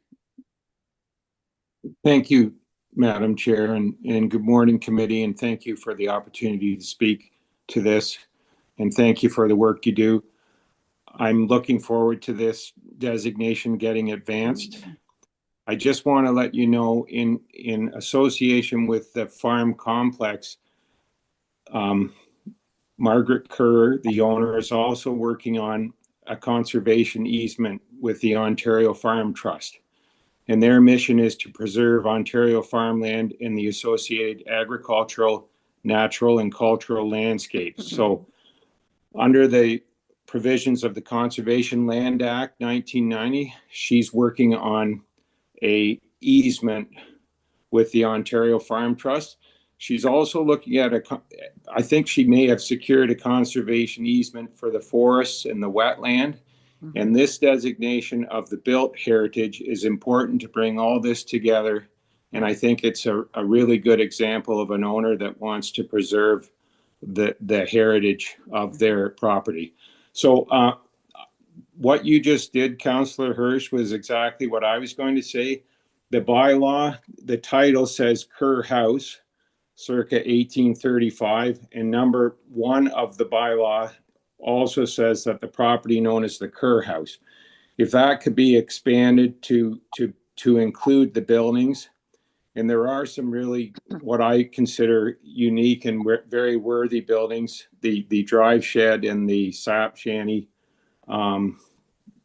Thank you, Madam Chair, and good morning, committee, and thank you for the opportunity to speak to this, and thank you for the work you do. I'm looking forward to this designation getting advanced. I just want to let you know, in association with the farm complex, Margaret Kerr, the owner, is also working on a conservation easement with the Ontario Farm Trust. And their mission is to preserve Ontario farmland and the associated agricultural, natural, and cultural landscapes. So under the provisions of the Conservation Land Act 1990, she's working on a easement with the Ontario Farm Trust. She's also looking at I think she may have secured a conservation easement for the forests and the wetland. And this designation of the built heritage is important to bring all this together. And I think it's a really good example of an owner that wants to preserve the heritage of their property. So what you just did, Councillor Hirsch, was exactly what I was going to say. The bylaw, the title says Kerr House, circa 1835, and number 1 of the bylaw also says that the property known as the Kerr House. If that could be expanded to include the buildings, and there are some really what I consider unique and very worthy buildings, the drive shed and the sap shanty,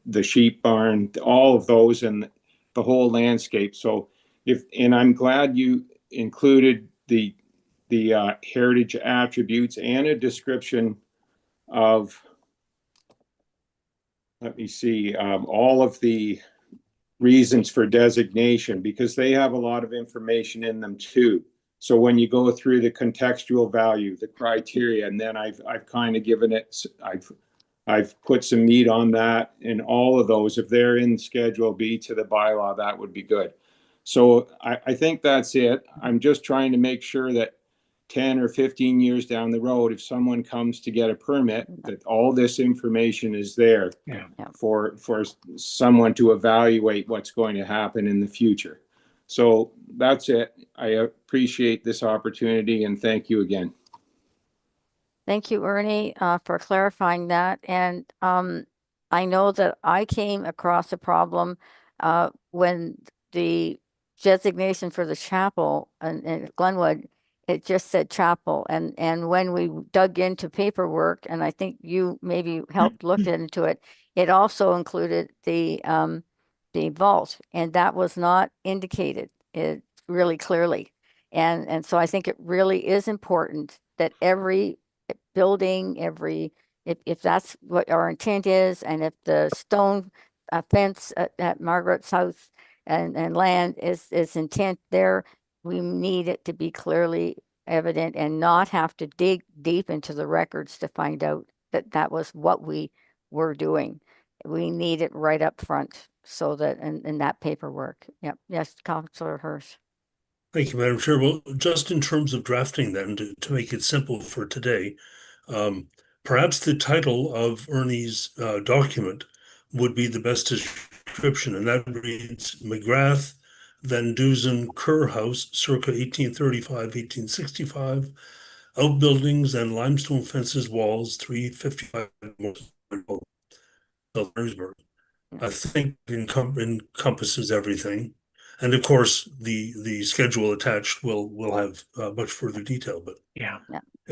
the sheep barn, all of those, and the whole landscape. So and I'm glad you included the heritage attributes and a description of, let me see, all of the reasons for designation, because they have a lot of information in them too. So when you go through the contextual value, the criteria, and then I've kind of given it, I've put some meat on that, and all of those, if they're in Schedule B to the bylaw, that would be good. So I think that's it. I'm just trying to make sure that 10 or 15 years down the road, if someone comes to get a permit, that all this information is there for someone to evaluate what's going to happen in the future. So that's it. I appreciate this opportunity, and thank you again. Thank you, Ernie, for clarifying that. And I know that I came across a problem when the designation for the chapel in Glenwood, it just said chapel. And when we dug into paperwork, and I think you maybe helped look into it, it also included the vault, and that was not indicated it really clearly. And so I think it really is important that every building, if that's what our intent is, and if the stone fence at Margaret's house and land is intent there, we need it to be clearly evident and not have to dig deep into the records to find out that that was what we were doing. We need it right up front so that in that paperwork. Yep. Yes, Councillor Hirsch. Thank you, Madam Chair. Well, just in terms of drafting then, to make it simple for today, perhaps the title of Ernie's document would be the best description, and that reads McGrath Van Dusen Kerr House, circa 1835-1865, outbuildings and limestone fences, walls, 355 Marysburg. I think encompasses everything. And of course, the schedule attached will have much further detail. But yeah,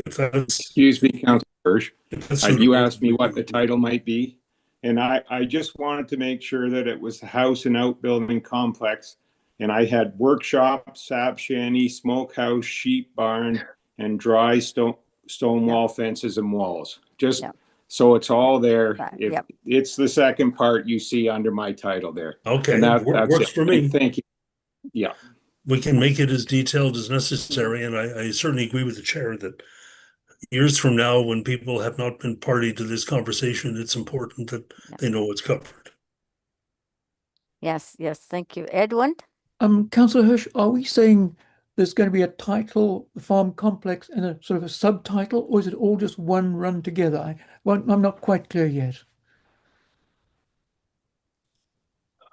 if that's, Excuse me, Councillor Hirsch. sort You of- asked me what the title might be, and I just wanted to make sure that it was a house and outbuilding complex. And I had workshop, sap shanty, smokehouse, sheep barn, and dry stone wall fences and walls. Just so it's all there. If it's the second part you see under my title there. Okay, And that's works it. for me. Thank you. Yeah. We can make it as detailed as necessary, and I certainly agree with the chair that years from now, when people have not been party to this conversation, it's important that they know what's covered. Yes, thank you. Edwin? Councillor Hirsch, are we saying there's going to be a title, the farm complex, and a sort of a subtitle, or is it all just one run together? I'm not quite clear yet.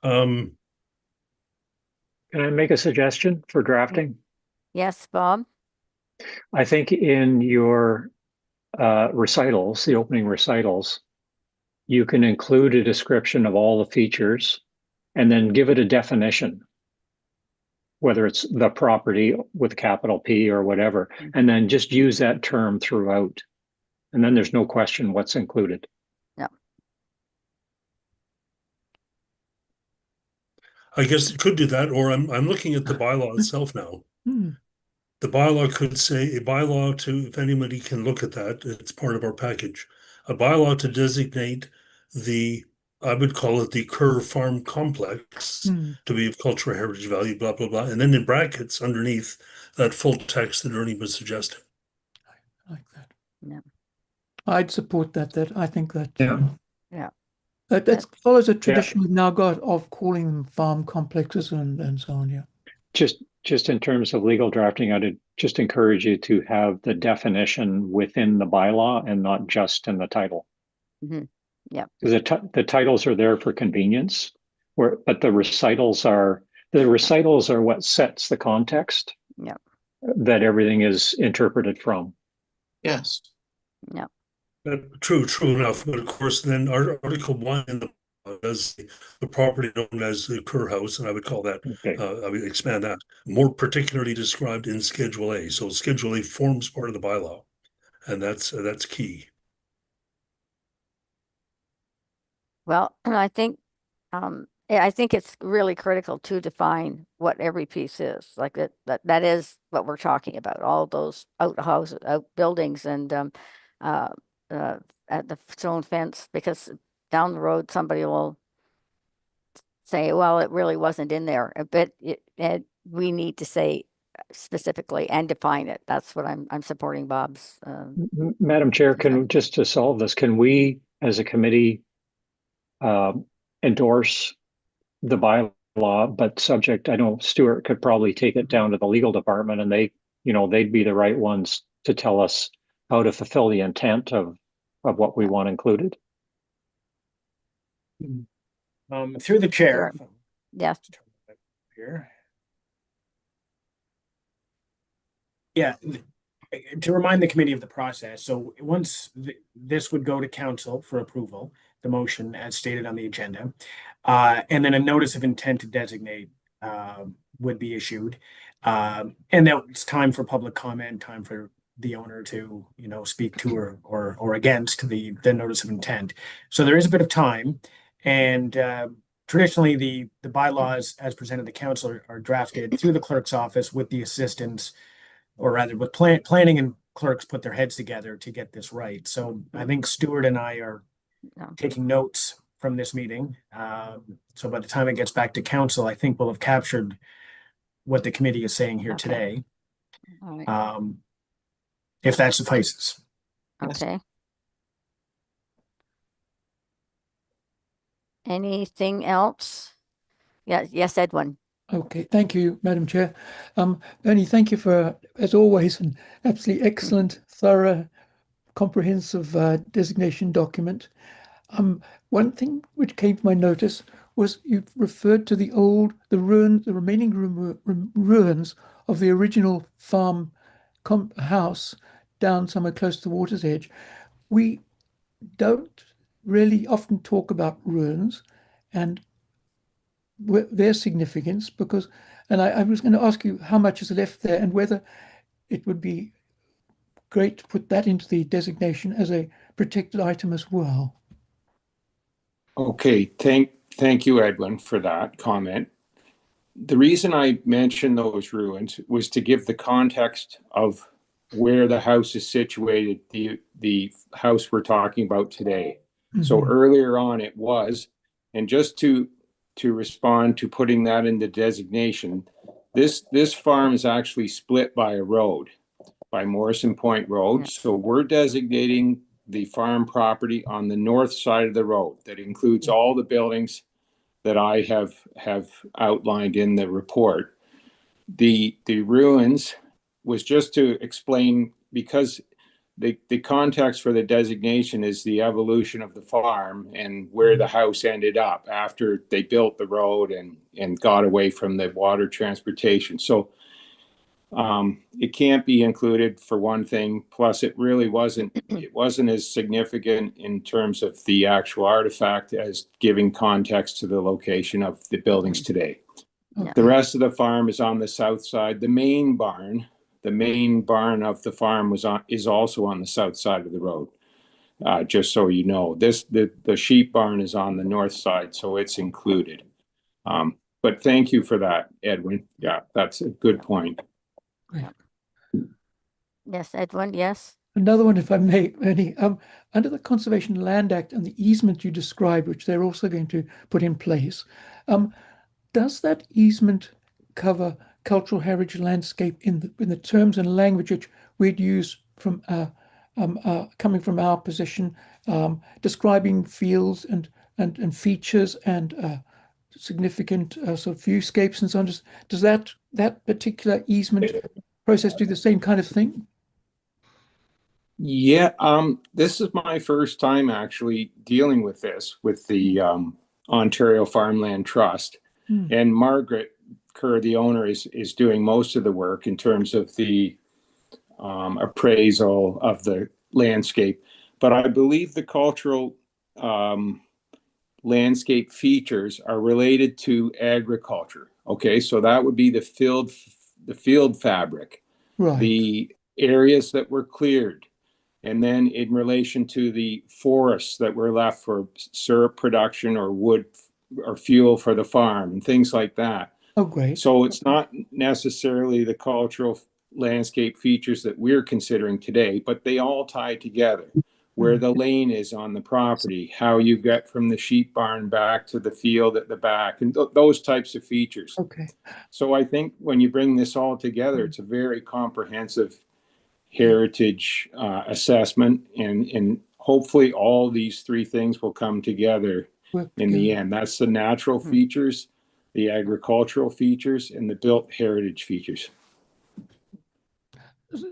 Can I make a suggestion for drafting? Yes, Bob? I think in your recitals, the opening recitals, you can include a description of all the features and then give it a definition, whether it's the property with a capital P or whatever, and then just use that term throughout. And then there's no question what's included. Yeah. I guess it could do that, or I'm looking at the bylaw itself now. The bylaw could say a bylaw to, if anybody can look at that, it's part of our package. A bylaw to designate I would call it the Kerr Farm Complex to be of cultural heritage value, blah, blah, blah. And then in brackets underneath that full text that Ernie was suggesting. I like that. Yeah. I'd support that. I think that. Yeah. That follows a tradition we've now got of calling them farm complexes and so on. Yeah. Just in terms of legal drafting, I'd just encourage you to have the definition within the bylaw and not just in the title. Mm-hmm. Yeah. Because the titles are there for convenience, but the recitals are what sets the context. Yeah. That everything is interpreted from. Yes. Yeah. True enough. But of course, then Article 1 in the does the property known as the Kerr House, and I would call that, I would expand that, more particularly described in Schedule A. So Schedule A forms part of the bylaw, and that's key. Well, and I think it's really critical to define what every piece is. Like that is what we're talking about. All those outbuildings and at the stone fence, because down the road somebody will say, well, it really wasn't in there. But we need to say specifically and define it. That's what I'm supporting Bob's. Madam Chair, just to solve this, can we as a committee endorse the bylaw, but subject, I know Stuart could probably take it down to the legal department, and they'd be the right ones to tell us how to fulfill the intent of what we want included. Through the chair. Yes. Here. Yeah. to remind the committee of the process, so once this would go to council for approval, the motion as stated on the agenda, and then a notice of intent to designate would be issued. And then it's time for public comment, time for the owner to, speak to or against the notice of intent. So there is a bit of time, and traditionally the bylaws as presented to council are drafted through the clerk's office with the assistance, or rather with planning and clerks put their heads together to get this right. So I think Stuart and I are taking notes from this meeting. So by the time it gets back to council, I think we'll have captured what the committee is saying here today. All right. If that suffices. Okay. Anything else? Yes, Edwin. Okay, thank you, Madam Chair. Ernie, thank you for, as always, an absolutely excellent, thorough, comprehensive designation document. One thing which came to my notice was you referred to the remaining ruins of the original farm house down somewhere close to the water's edge. We don't really often talk about ruins and their significance because, and I was going to ask you how much is left there and whether it would be great to put that into the designation as a protected item as well. Okay, thank you, Edwin, for that comment. The reason I mentioned those ruins was to give the context of where the house is situated, the house we're talking about today. Mm-hmm. So earlier on it was, and just to respond to putting that in the designation, this farm is actually split by a road, by Morrison Point Road. So we're designating the farm property on the north side of the road. That includes all the buildings that I have outlined in the report. The ruins was just to explain, because the context for the designation is the evolution of the farm and where the house ended up after they built the road and got away from the water transportation. So it can't be included for one thing. Plus, it really wasn't as significant in terms of the actual artifact as giving context to the location of the buildings today. Yeah. The rest of the farm is on the south side. The main barn of the farm is also on the south side of the road. Just so you know, the sheep barn is on the north side, so it's included. But thank you for that, Edwin. Yeah, that's a good point. Yeah. Yes, Edwin, yes. Another one, if I may, Ernie. Under the Conservation Land Act and the easement you described, which they're also going to put in place, does that easement cover cultural heritage landscape in the terms and language which we'd use from coming from our position, describing fields and features and significant sort of viewscapes and so on? Does that particular easement process do the same kind of thing? Yeah, this is my first time actually dealing with this with the Ontario Farmland Trust, and Margaret Kerr, the owner, is doing most of the work in terms of the appraisal of the landscape. But I believe the cultural landscape features are related to agriculture. Okay, so that would be the field fabric, right, the areas that were cleared, and then in relation to the forests that were left for syrup production or wood or fuel for the farm and things like that. Oh, great. So it's not necessarily the cultural landscape features that we're considering today, but they all tie together. Where the lane is on the property, how you get from the sheep barn back to the field at the back, and those types of features. Okay. So I think when you bring this all together, it's a very comprehensive heritage assessment, and hopefully all these three things will come together in the end. That's the natural features, the agricultural features, and the built heritage features.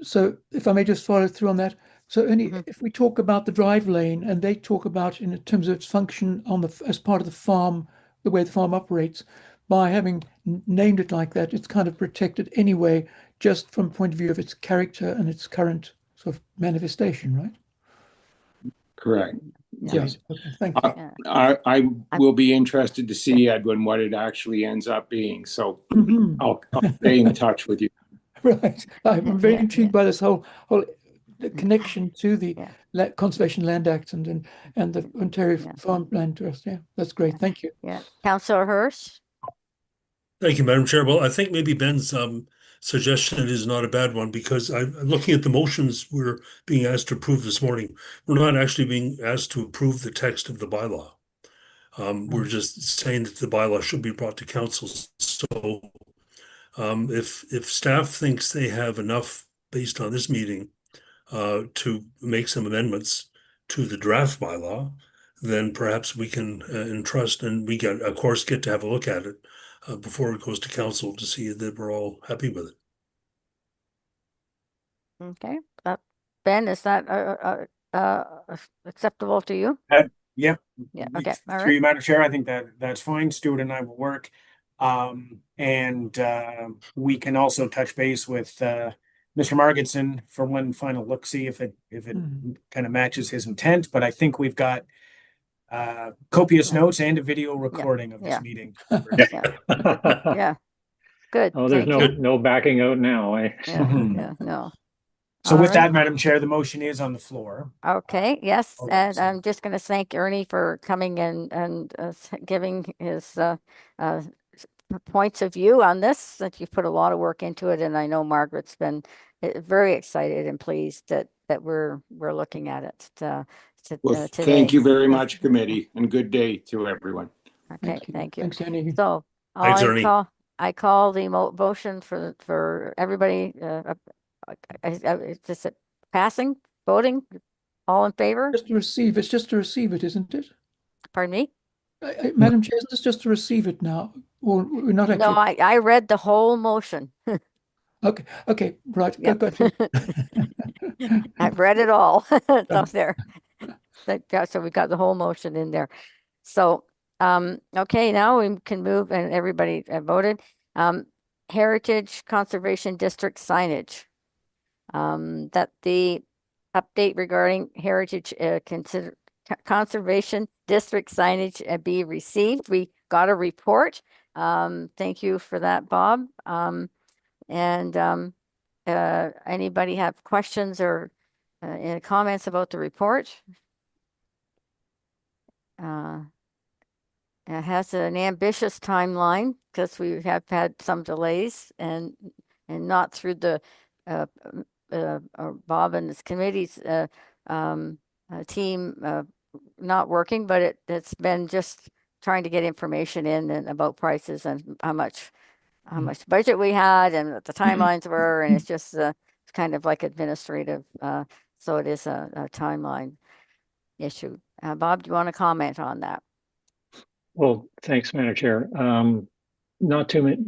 So if I may just follow through on that. So if we talk about the drive lane and they talk about in terms of its function as part of the farm, the way the farm operates, by having named it like that, it's kind of protected anyway just from the point of view of its character and its current sort of manifestation, right? Correct. Yes. Okay, thank you. I will be interested to see, Edwin, what it actually ends up being. So I'll stay in touch with you. Right. I'm very intrigued by this whole connection to the Conservation Land Act and the Ontario Farmland Trust. Yeah, that's great. Thank you. Yeah. Councillor Hirsch? Thank you, Madam Chair. Well, I think maybe Ben's suggestion is not a bad one, because I'm looking at the motions we're being asked to approve this morning. We're not actually being asked to approve the text of the bylaw. We're just saying that the bylaw should be brought to council. So if staff thinks they have enough based on this meeting to make some amendments to the draft bylaw, then perhaps we can entrust, and we get, of course, get to have a look at it before it goes to council to see that we're all happy with it. Okay. Ben, is that acceptable to you? Yeah. Yeah. Okay. All Through you, right. Madam Chair, I think that's fine. Stuart and I will work. And we can also touch base with Mr. Margetson for one final look, see if it kind of matches his intent. But I think we've got copious notes and a video recording of this meeting. Yeah. Good. Oh, there's Thank you. no backing out now. Yeah, no. So All with right. that, Madam Chair, the motion is on the floor. Okay, yes, and I'm just going to thank Ernie for coming in and giving his points of view on this, that you've put a lot of work into it, and I know Margaret's been very excited and pleased that we're looking at it Well, today. thank you very much, committee, and good day to everyone. Okay, thank you. Thanks, Ernie. So Thanks, Ernie. I call the motion for everybody. Is this a passing, voting, all in favor? Just to receive, it's just to receive it, isn't it? Pardon me? Madam Chair, isn't this just to receive it now? Or we're not actually? No, I read the whole motion. Okay, right. Yep. Got you. I've read it all. It's up there. So we got the whole motion in there. So, okay, now we can move, and everybody voted. Heritage Conservation District signage. That the update regarding Heritage Conservation District signage be received. We got a report. Thank you for that, Bob. Anybody have questions or any comments about the report? It has an ambitious timeline because we have had some delays and not through the Bob and his committee's team not working, but it's been just trying to get information in and about prices and how much budget we had and what the timelines were, and it's just it's kind of like administrative. So it is a timeline issue. Bob, do you want to comment on that? Well, thanks, Madam Chair. Not too many.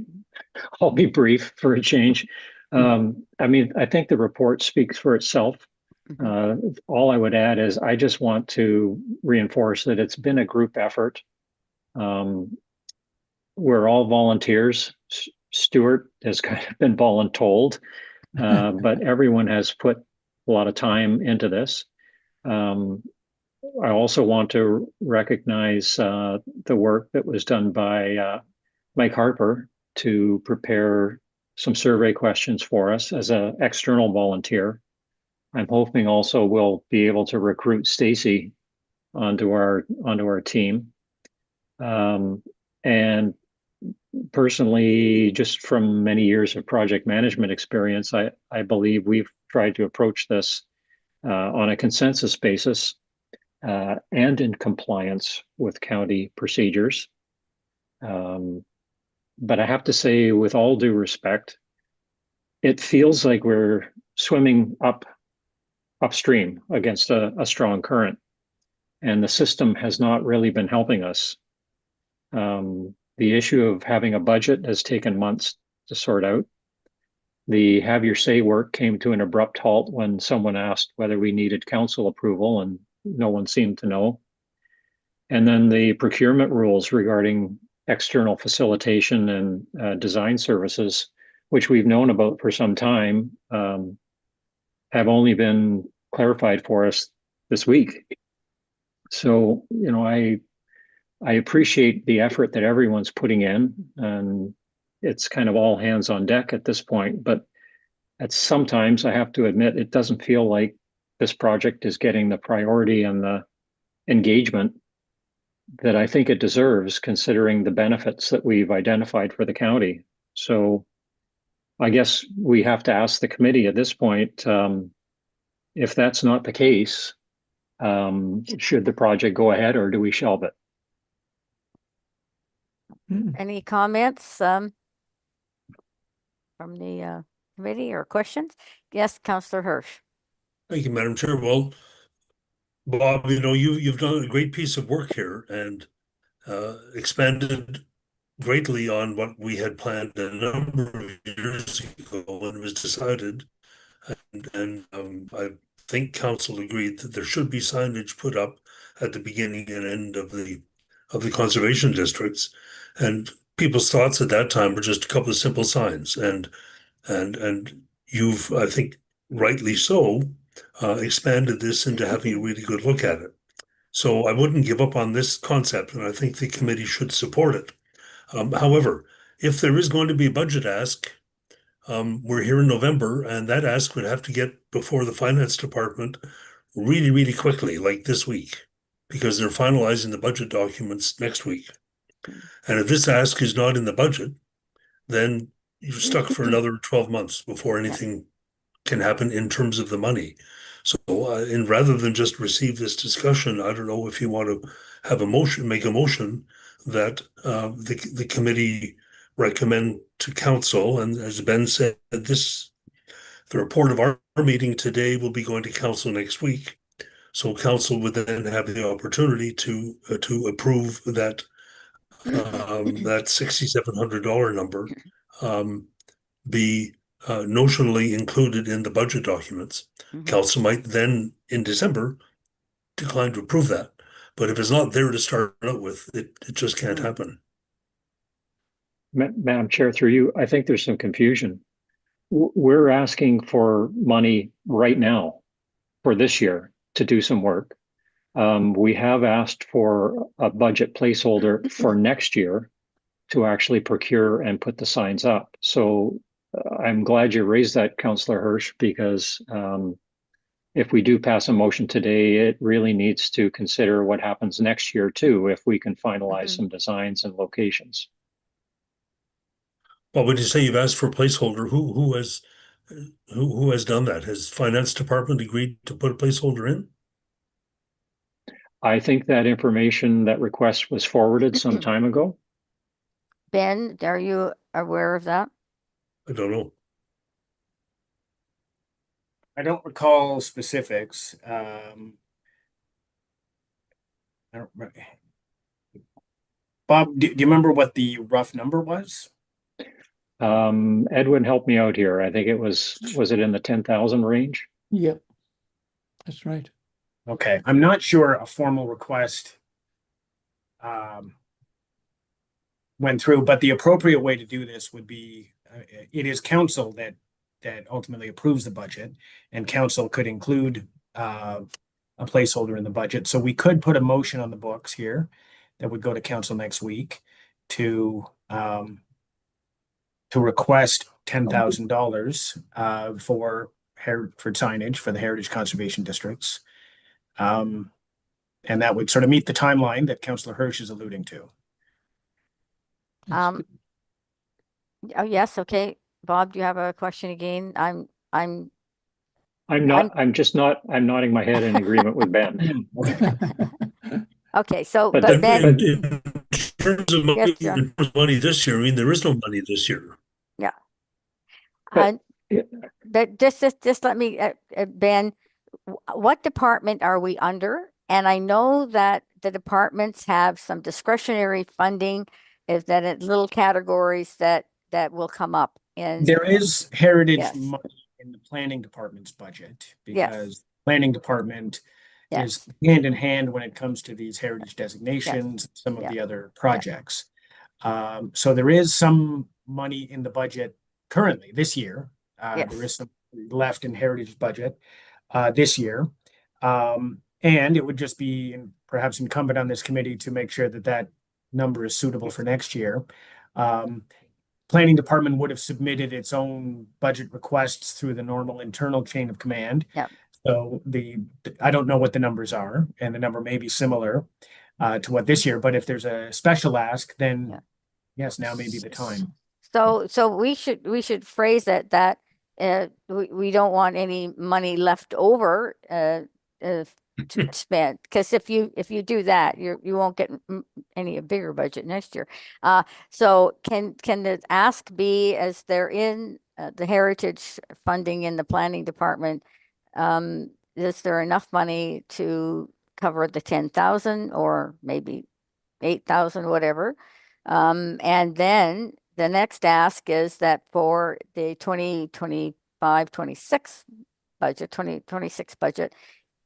I'll be brief for a change. I mean, I think the report speaks for itself. All I would add is I just want to reinforce that it's been a group effort. We're all volunteers. Stuart has kind of been voluntold, but everyone has put a lot of time into this. I also want to recognize the work that was done by Mike Harper to prepare some survey questions for us as an external volunteer. I'm hoping also we'll be able to recruit Stacy onto our team. And personally, just from many years of project management experience, I believe we've tried to approach this on a consensus basis and in compliance with county procedures. But I have to say, with all due respect, it feels like we're swimming upstream against a strong current, and the system has not really been helping us. The issue of having a budget has taken months to sort out. The have your say work came to an abrupt halt when someone asked whether we needed council approval, and no one seemed to know. And then the procurement rules regarding external facilitation and design services which we've known about for some time, have only been clarified for us this week. So, you know, I appreciate the effort that everyone's putting in, and it's kind of all hands on deck at this point. But sometimes I have to admit, it doesn't feel like this project is getting the priority and the engagement that I think it deserves, considering the benefits that we've identified for the county. So I guess we have to ask the committee at this point, if that's not the case, should the project go ahead or do we shelve it? Any comments from the committee or questions? Yes, Councillor Hirsch. Thank you, Madam Chair. Well, Bob, you know, you've done a great piece of work here and expanded greatly on what we had planned a number of years ago when it was decided. And I think council agreed that there should be signage put up at the beginning and end of the conservation districts. And people's thoughts at that time were just a couple of simple signs. And you've, I think, rightly so, expanded this into having a really good look at it. So I wouldn't give up on this concept, and I think the committee should support it. However, if there is going to be a budget ask, we're here in November, and that ask would have to get before the finance department really, really quickly, like this week, because they're finalizing the budget documents next week. And if this ask is not in the budget, then you're stuck for another 12 months before anything can happen in terms of the money. So, and rather than just receive this discussion, I don't know if you want to have a motion, make a motion that the committee recommend to council, and as Ben said, the report of our meeting today will be going to council next week. So council would then have the opportunity to approve that that $6,700 number be notionally included in the budget documents. Council might then, in December, decline to approve that. But if it's not there to start out with, it just can't happen. Madam Chair, through you, I think there's some confusion. We're asking for money right now for this year to do some work. We have asked for a budget placeholder for next year to actually procure and put the signs up. So I'm glad you raised that, Councillor Hirsch, because if we do pass a motion today, it really needs to consider what happens next year too, if we can finalize some designs and locations. Well, when you say you've asked for a placeholder, who has done that? Has finance department agreed to put a placeholder in? I think that information, that request was forwarded some time ago. Ben, are you aware of that? I don't know. I don't recall specifics. I don't remember. Bob, do you remember what the rough number was? Edwin, help me out here. I think it was it in the 10,000 range? Yep, that's right. Okay, I'm not sure a formal request went through, but the appropriate way to do this would be, it is council that ultimately approves the budget, and council could include a placeholder in the budget. So we could put a motion on the books here that would go to council next week to request $10,000 for signage for the heritage conservation districts. And that would sort of meet the timeline that Councillor Hirsch is alluding to. Oh, yes. Okay. Bob, do you have a question again? I'm nodding my head in agreement with Ben. Okay. So, but Ben, in terms of money, money this year, I mean, there is no money this year. Yeah. But just let me, Ben, what department are we under? And I know that the departments have some discretionary funding, is that in little categories that will come up. And there is heritage money in the planning department's budget, because planning department is hand in hand when it comes to these heritage designations, some of the other projects. So there is some money in the budget currently this year. There Yes. is some left in Heritage budget this year. And it would just be perhaps incumbent on this committee to make sure that that number is suitable for next year. Planning department would have submitted its own budget requests through the normal internal chain of command. Yeah. So I don't know what the numbers are, and the number may be similar to what this year, but if there's a special ask, then yes, now may be the time. So we should phrase it that we don't want any money left over to spend, because if you do that, you won't get any bigger budget next year. So can the ask be, as they're in the heritage funding in the planning department, is there enough money to cover the 10,000 or maybe 8,000, whatever? And then the next ask is that for the 2025-26 budget, 2026 budget,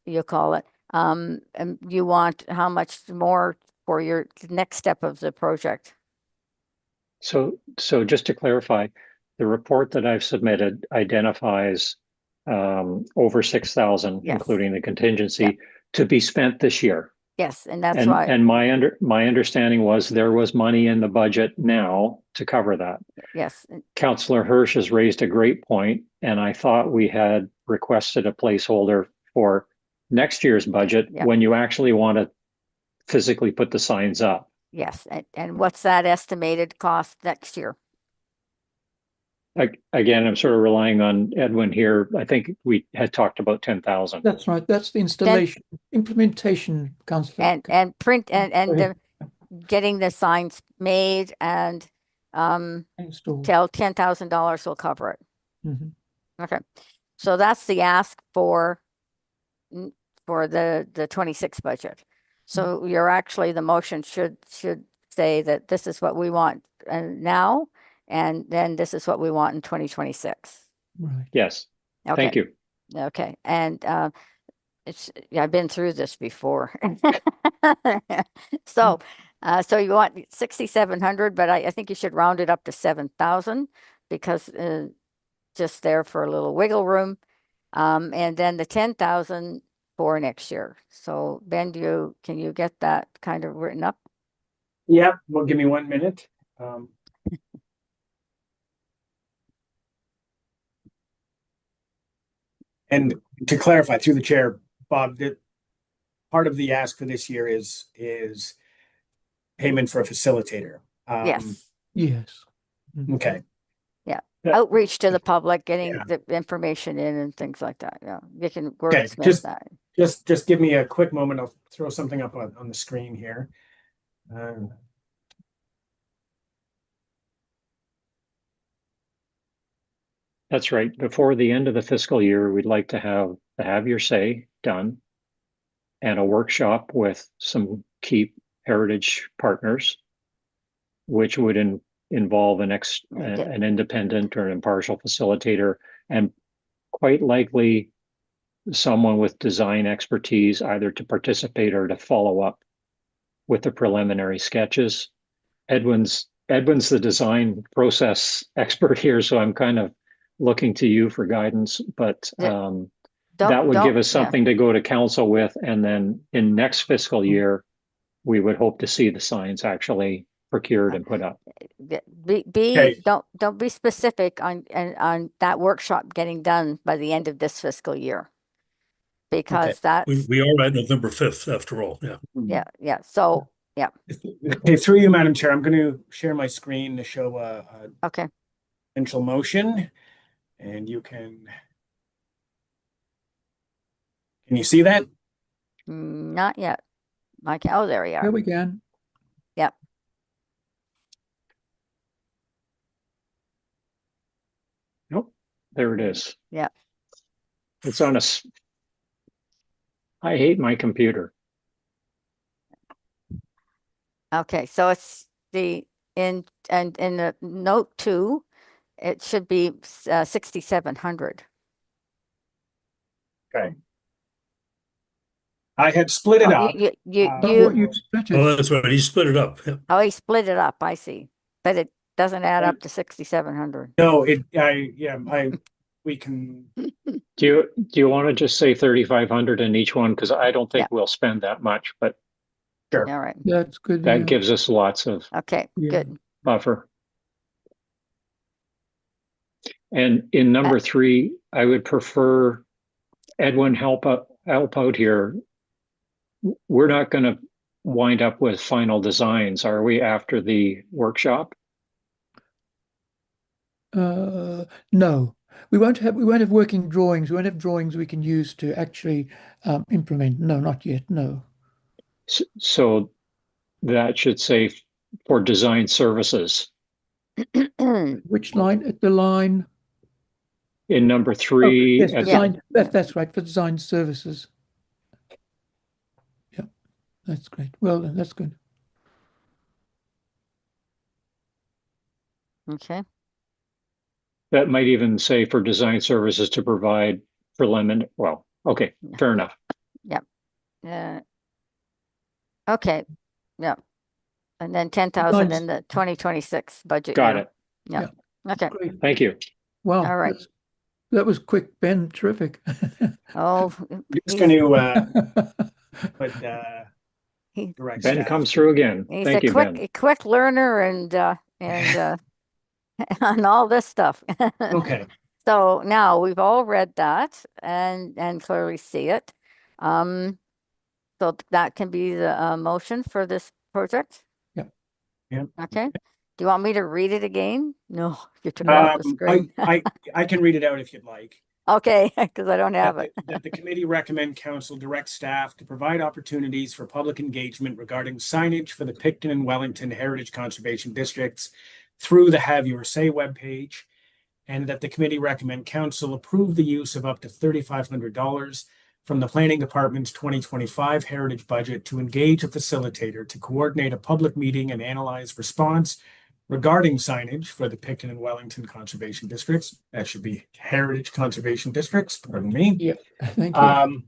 you call it, and you want how much more for your next step of the project? So just to clarify, the report that I've submitted identifies over 6,000, Yes. including the contingency, to be spent this year. Yes, and that's And why. and my understanding was there was money in the budget now to cover that. Yes. Councillor Hirsch has raised a great point, and I thought we had requested a placeholder for next year's budget when you actually want to physically put the signs up. Yes, and what's that estimated cost next year? Again, I'm sort of relying on Edwin here. I think we had talked about 10,000. That's right. That's the installation, implementation, Councillor. And print and getting the signs made and Installed. till $10,000 will cover it. Mhm. Okay, so that's the ask for the 26 budget. So you're actually, the motion should say that this is what we want now, and then this is what we want in 2026. Right. Yes. Okay. Thank you. Okay, and I've been through this before. So you want 6,700, but I think you should round it up to 7,000 because just there for a little wiggle room. And then the 10,000 for next year. So Ben, can you get that kind of written up? Yeah, well, give me 1 minute. And to clarify through the chair, Bob, that part of the ask for this year is payment for a facilitator. Yes. Yes. Okay. Yeah. Outreach to the public, getting the information in and things like that. Yeah. You can Okay, wordsmith that. just give me a quick moment. I'll throw something up on the screen here. That's right. Before the end of the fiscal year, we'd like to have your say done and a workshop with some key heritage partners, which would involve an independent or an impartial facilitator, and quite likely someone with design expertise, either to participate or to follow up with the preliminary sketches. Edwin's the design process expert here, so I'm kind of looking to you for guidance, but that would give us something to go to council with, and then in next fiscal year, we would hope to see the signs actually procured and put up. Don't be specific on that workshop getting done by the end of this fiscal year, because we are at November 5th after all. Yeah. So yeah. Okay, through you, Madam Chair, I'm going to share my screen to show a potential motion, and you can you see that? Not yet. Oh, there we are. Here we can. Yep. Nope. There it is. Yeah. It's on I hate my computer. Okay, so it's in the note 2, it should be 6,700. Okay. I had split it up. Oh, that's right. He split it up. Yeah. Oh, he split it up. I see. But doesn't add up to 6,700. No, we can, Do you want to just say 3,500 in each one? Because I don't think we'll spend that much, but sure. All right. That's good. that yeah. gives us lots of Okay, Yeah. good. buffer. And in number 3, I would prefer Edwin help out here. We're not going to wind up with final designs, are we, after the workshop? No, we won't have working drawings. We won't have drawings we can use to actually implement. No, not yet. No. So that should say for design services. Which line? At the line. In number Oh, 3. yes, at design. That's right, for design services. Yeah, that's great. Well, then, that's good. Okay. That might even say for design services to provide preliminary. Well, okay, fair enough. Yep. Okay. Yep. And then 10,000 in the 2026 budget. Got year. it. Yep. Okay. Great. Thank you. Wow. All right. That was quick, Ben. Terrific. Oh, Just going to put direct Ben staff. comes through again. he's Thank a you, Ben. quick learner and on all this stuff. Okay. So now we've all read that and clearly see it. So that can be the motion for this project. Yep. Yep. Okay. Do you want me to read it again? No, you took it off the screen. I can read it out if you'd like. Okay, because I don't have it. That the committee recommend council direct staff to provide opportunities for public engagement regarding signage for the Picton and Wellington Heritage Conservation Districts through the Have Your Say webpage, and that the committee recommend council approve the use of up to $3,500 from the Planning Department's 2025 Heritage budget to engage a facilitator to coordinate a public meeting and analyze response regarding signage for the Picton and Wellington Conservation Districts. That should be Heritage Conservation Districts, pardon me. Yeah, thank you.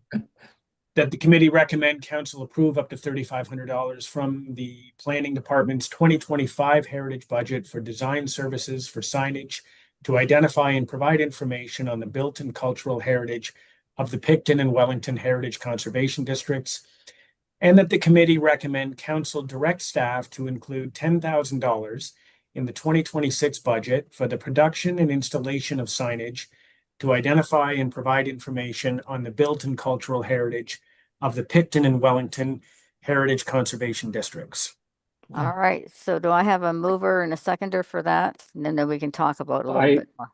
That the committee recommend council approve up to $3,500 from the Planning Department's 2025 Heritage budget for design services for signage to identify and provide information on the built and cultural heritage of the Picton and Wellington Heritage Conservation Districts, and that the committee recommend council direct staff to include $10,000 in the 2026 budget for the production and installation of signage to identify and provide information on the built and cultural heritage of the Picton and Wellington Heritage Conservation Districts. All right. So do I have a mover and a seconder for that? And then we can talk about it a little bit more.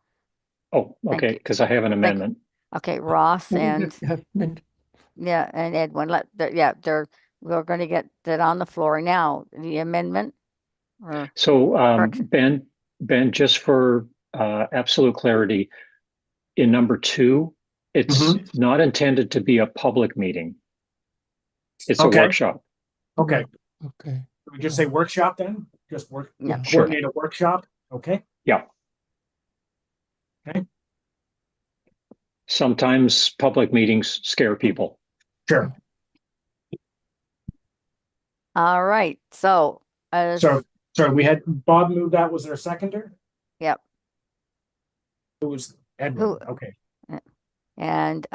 Oh, Thank okay, you. because I have an amendment. Okay, Ross and Yeah, and Edwin. We're going to get that on the floor now. The amendment. So correction? Ben, just for absolute clarity, in number 2, it's not intended to be a public meeting. It's a workshop. Okay. Okay. We just say workshop then? Just work. Yeah. Sure. Coordinate a workshop. Okay. Yeah. Okay. Sometimes public meetings scare people. Sure. All right. So. Sorry, we had Bob move that. Was there a seconder? Yep. It was Edwin. Okay. And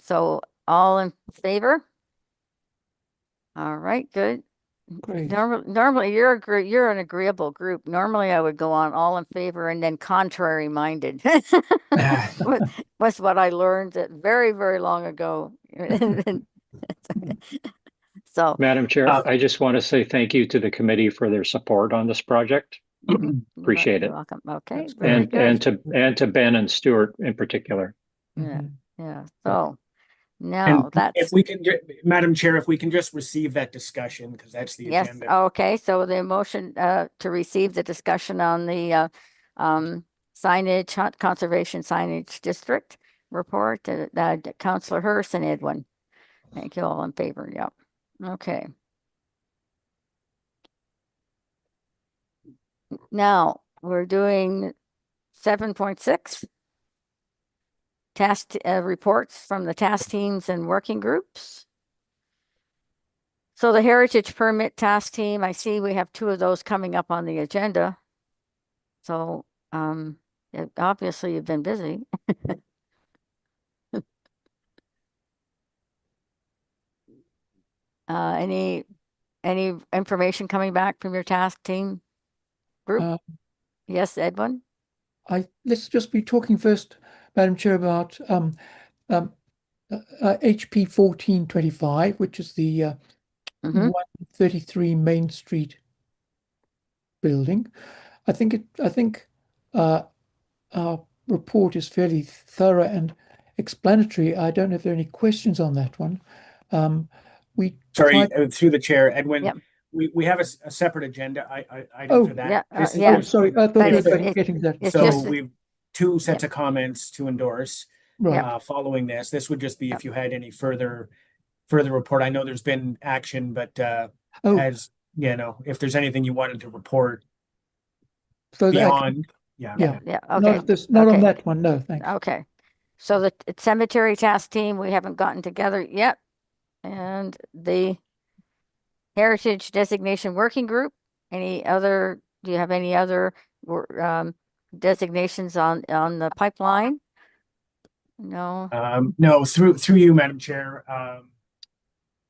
so all in favor? All right, good. Great. Normally you're an agreeable group. Normally I would go on all in favor and then contrary minded. Was what I learned very, very long ago. So, Madam Chair, I just want to say thank you to the committee for their support on this project. Appreciate it. You're welcome. Okay. And to Ben and Stuart in particular. Yeah. So now that's if we can, Madam Chair, if we can just receive that discussion, because that's the yes. agenda. Okay. So the motion to receive the discussion on the signage conservation signage district report to Councillor Hurst and Edwin. Thank you. All in favor. Yep. Okay. Now we're doing 7.6 task reports from the task teams and working groups. So the Heritage Permit Task Team, I see we have 2 of those coming up on the agenda. So, obviously you've been busy. Any information coming back from your task team group? Yes, Edwin? Let's just be talking first, Madam Chair, about HP 1425, which is the 133 Main Street building. I think our report is fairly thorough and explanatory. I don't know if there are any questions on that one. Sorry, through the chair, Edwin. Yep. We have a separate agenda item for that. Oh, sorry, I thought you were getting that. So we've two sets of comments to endorse. Right. Following this. This would just be if you had any further report. I know there's been action, but as you know, if there's anything you wanted to report beyond, Okay. Not on that one. No, thanks. Okay. So the cemetery task team, we haven't gotten together yet, and the heritage designation working group. Do you have any other designations on the pipeline? No. No, through you, Madam Chair.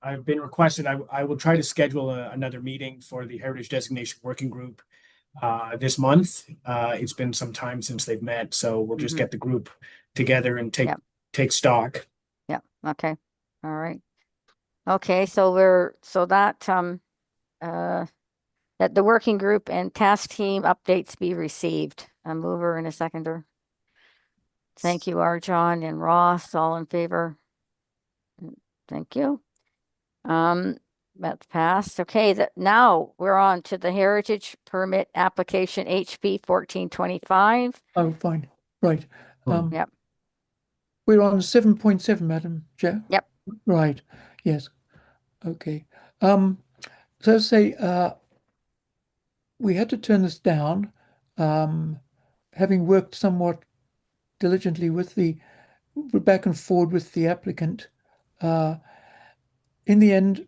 I've been requested. I will try to schedule another meeting for the Heritage Designation Working Group this month. It's been some time since they've met, so we'll just get the group together and take stock. Yeah. Okay. All right. Okay. So that the working group and task team updates be received. A mover and a seconder. Thank you, Arjon and Ross, all in favor. Thank you. That's passed. Okay, now we're on to the heritage permit application HP 1425. Oh, fine. Right. Yep. We're on 7.7, Madam Chair. Yep. Right. Yes. Okay. So say we had to turn this down, having worked somewhat diligently with we're back and forward with the applicant. In the end,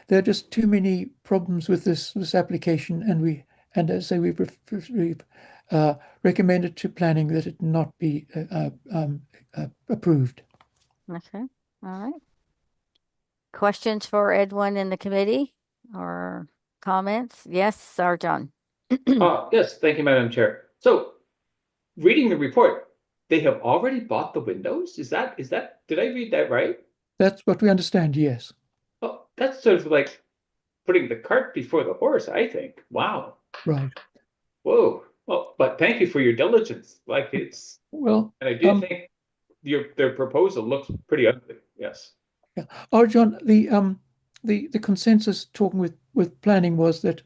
there are just too many problems with this application, and as I say, we've recommended to planning that it not be approved. Okay. All right. Questions for Edwin in the committee or comments? Yes, Arjon. Yes, thank you, Madam Chair. So, reading the report, they have already bought the windows? Is that, did I read that right? That's what we understand, yes. Oh, that's sort of like putting the cart before the horse, I think. Wow. Right. Whoa. Well, but thank you for your diligence. Like it's, well, and I do think their proposal looks pretty ugly. Yes. Yeah. Arjon, the consensus talking with planning was that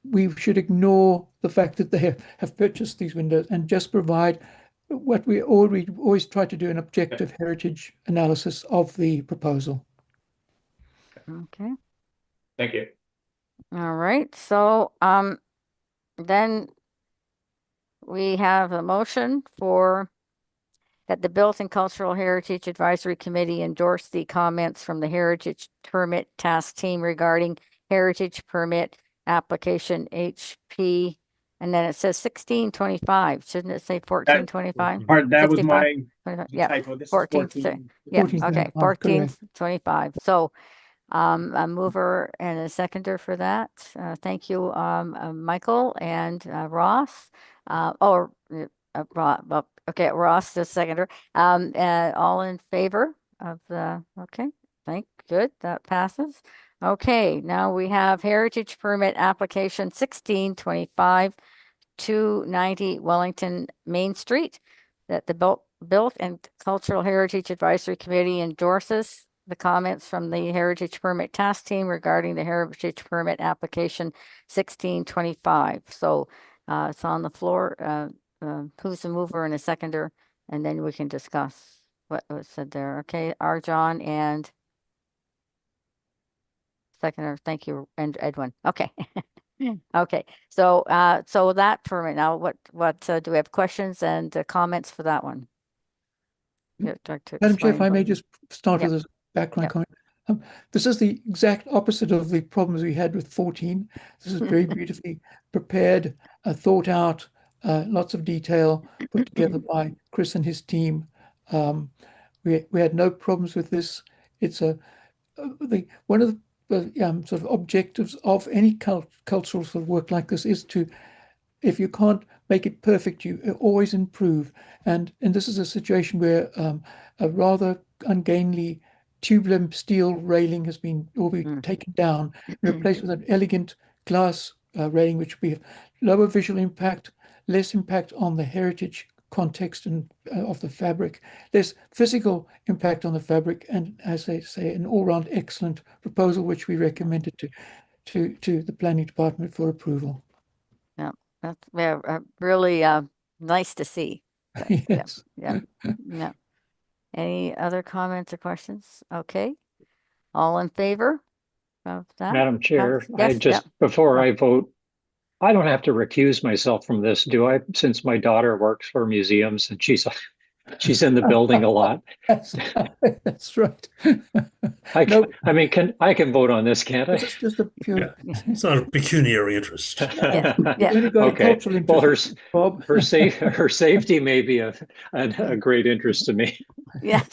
we should ignore the fact that they have purchased these windows and just provide what we always try to do, an objective heritage analysis of the proposal. Okay. Thank you. All right. So then we have a motion for that the Built and Cultural Heritage Advisory Committee endorse the comments from the Heritage Permit Task Team regarding Heritage Permit Application HP, and then it says 1625. Shouldn't it say 1425? That was my yeah, typo. This 14. is 14. Yeah, 14, okay, 1425. So a mover and a seconder for that. Thank you, Michael and Ross. Okay, Ross, the seconder. All in favor of the, okay, good, that passes. Okay, now we have Heritage Permit Application 1625 290 Wellington Main Street, that the Built and Cultural Heritage Advisory Committee endorses the comments from the Heritage Permit Task Team regarding the Heritage Permit Application 1625. So it's on the floor. Who's the mover and a seconder, and then we can discuss what was said there. Okay, Arjon and seconder. Thank you, and Edwin. Okay. Okay. So that permit now. What do we have questions and comments for that one? Madam Chair, if I may just start with a background comment. This is the exact opposite of the problems we had with 14. This is very beautifully prepared, thought out, lots of detail put together by Chris and his team. We had no problems with this. It's one of the sort of objectives of any cultural sort of work like this is to, if you can't make it perfect, you always improve. And this is a situation where a rather ungainly tubular steel railing has been taken down, replaced with an elegant glass railing, which will be lower visual impact, less impact on the heritage context and of the fabric, less physical impact on the fabric, and as they say, an all-round excellent proposal, which we recommended to the planning department for approval. Yeah, that's really nice to see. Yes. Yeah. Any other comments or questions? Okay. All in favor of that? Madam Chair, Yes, before I vote, I don't have to recuse myself from this, do I? Since my daughter works for museums and she's in the building a lot. That's right. I mean, I can vote on this, can't I? It's just a pure. It's not a pecuniary interest. Okay. Well, her safety may be a great interest to me. Yeah.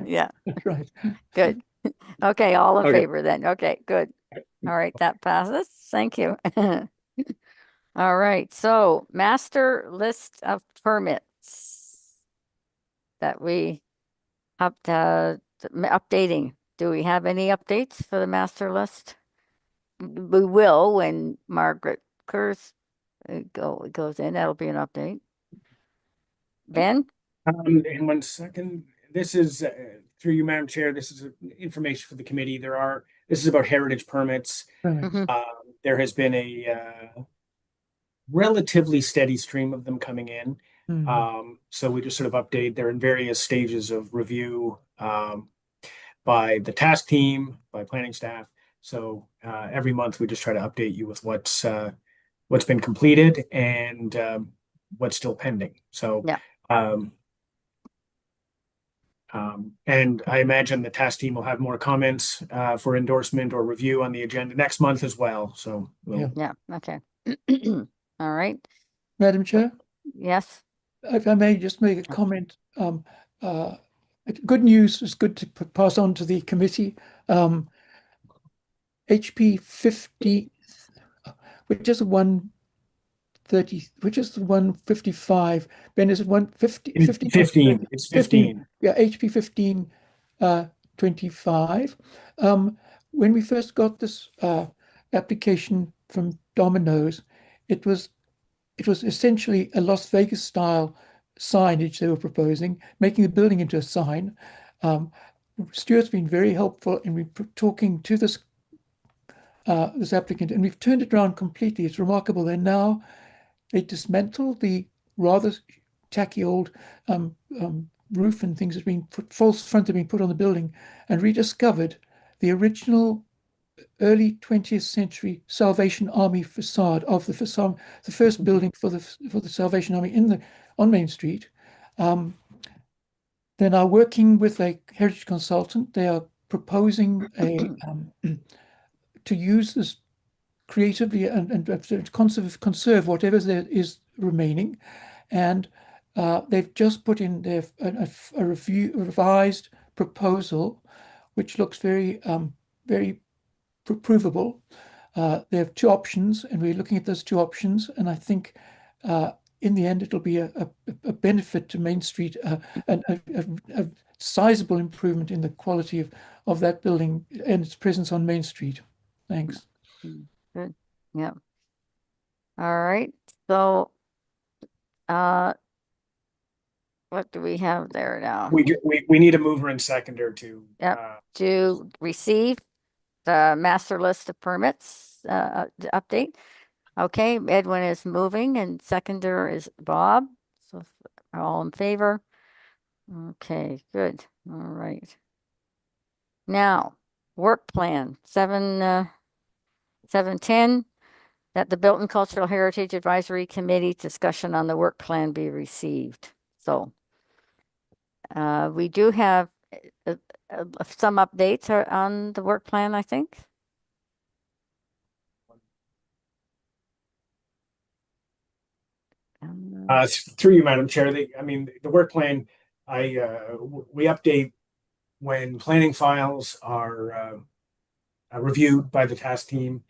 Yeah. Right. Good. Okay. All in Okay. favor then. Okay. Good. All right. That passes. Thank you. All right. So master list of permits that we updating. Do we have any updates for the master list? We will when Margaret Kurz goes in. That'll be an update. Ben? In 1 second, this is through you, Madam Chair. This is information for the committee. This is about heritage permits. There has been a relatively steady stream of them coming in. So we just sort of update. They're in various stages of review by the task team, by planning staff. So every month we just try to update you with what's been completed and what's still pending. So and I imagine the task team will have more comments for endorsement or review on the agenda next month as well. So Okay. All right. Madam Chair? Yes. If I may just make a comment. Good news is good to pass on to the committee. HP 50, which is 130, which is 155. Ben, is it 150? 15. It's 15. Yeah, HP 15 25. When we first got this application from Domino's, it was essentially a Las Vegas style signage they were proposing, making the building into a sign. Stuart's been very helpful in talking to this applicant, and we've turned it around completely. It's remarkable. They dismantled the rather tacky old roof and things that have been false front have been put on the building, and rediscovered the original early 20th century Salvation Army facade of the facade, the first building for the Salvation Army on Main Street. They're now working with a heritage consultant. They are proposing to use this creatively and conserve whatever there is remaining, and they've just put in a revised proposal, which looks very provable. They have two options, and we're looking at those two options, and I think in the end it'll be a benefit to Main Street, a sizable improvement in the quality of that building and its presence on Main Street. Thanks. Good. Yeah. All right. So what do we have there now? We need a mover and seconder to to receive the master list of permits update. Okay, Edwin is moving and seconder is Bob. So all in favor? Okay, good. All right. Now, work plan 710, that the Bilton Cultural Heritage Advisory Committee discussion on the work plan be received. So we do have some updates are on the work plan, I think. Through you, Madam Chair, the work plan, we update when planning files are reviewed by the task team.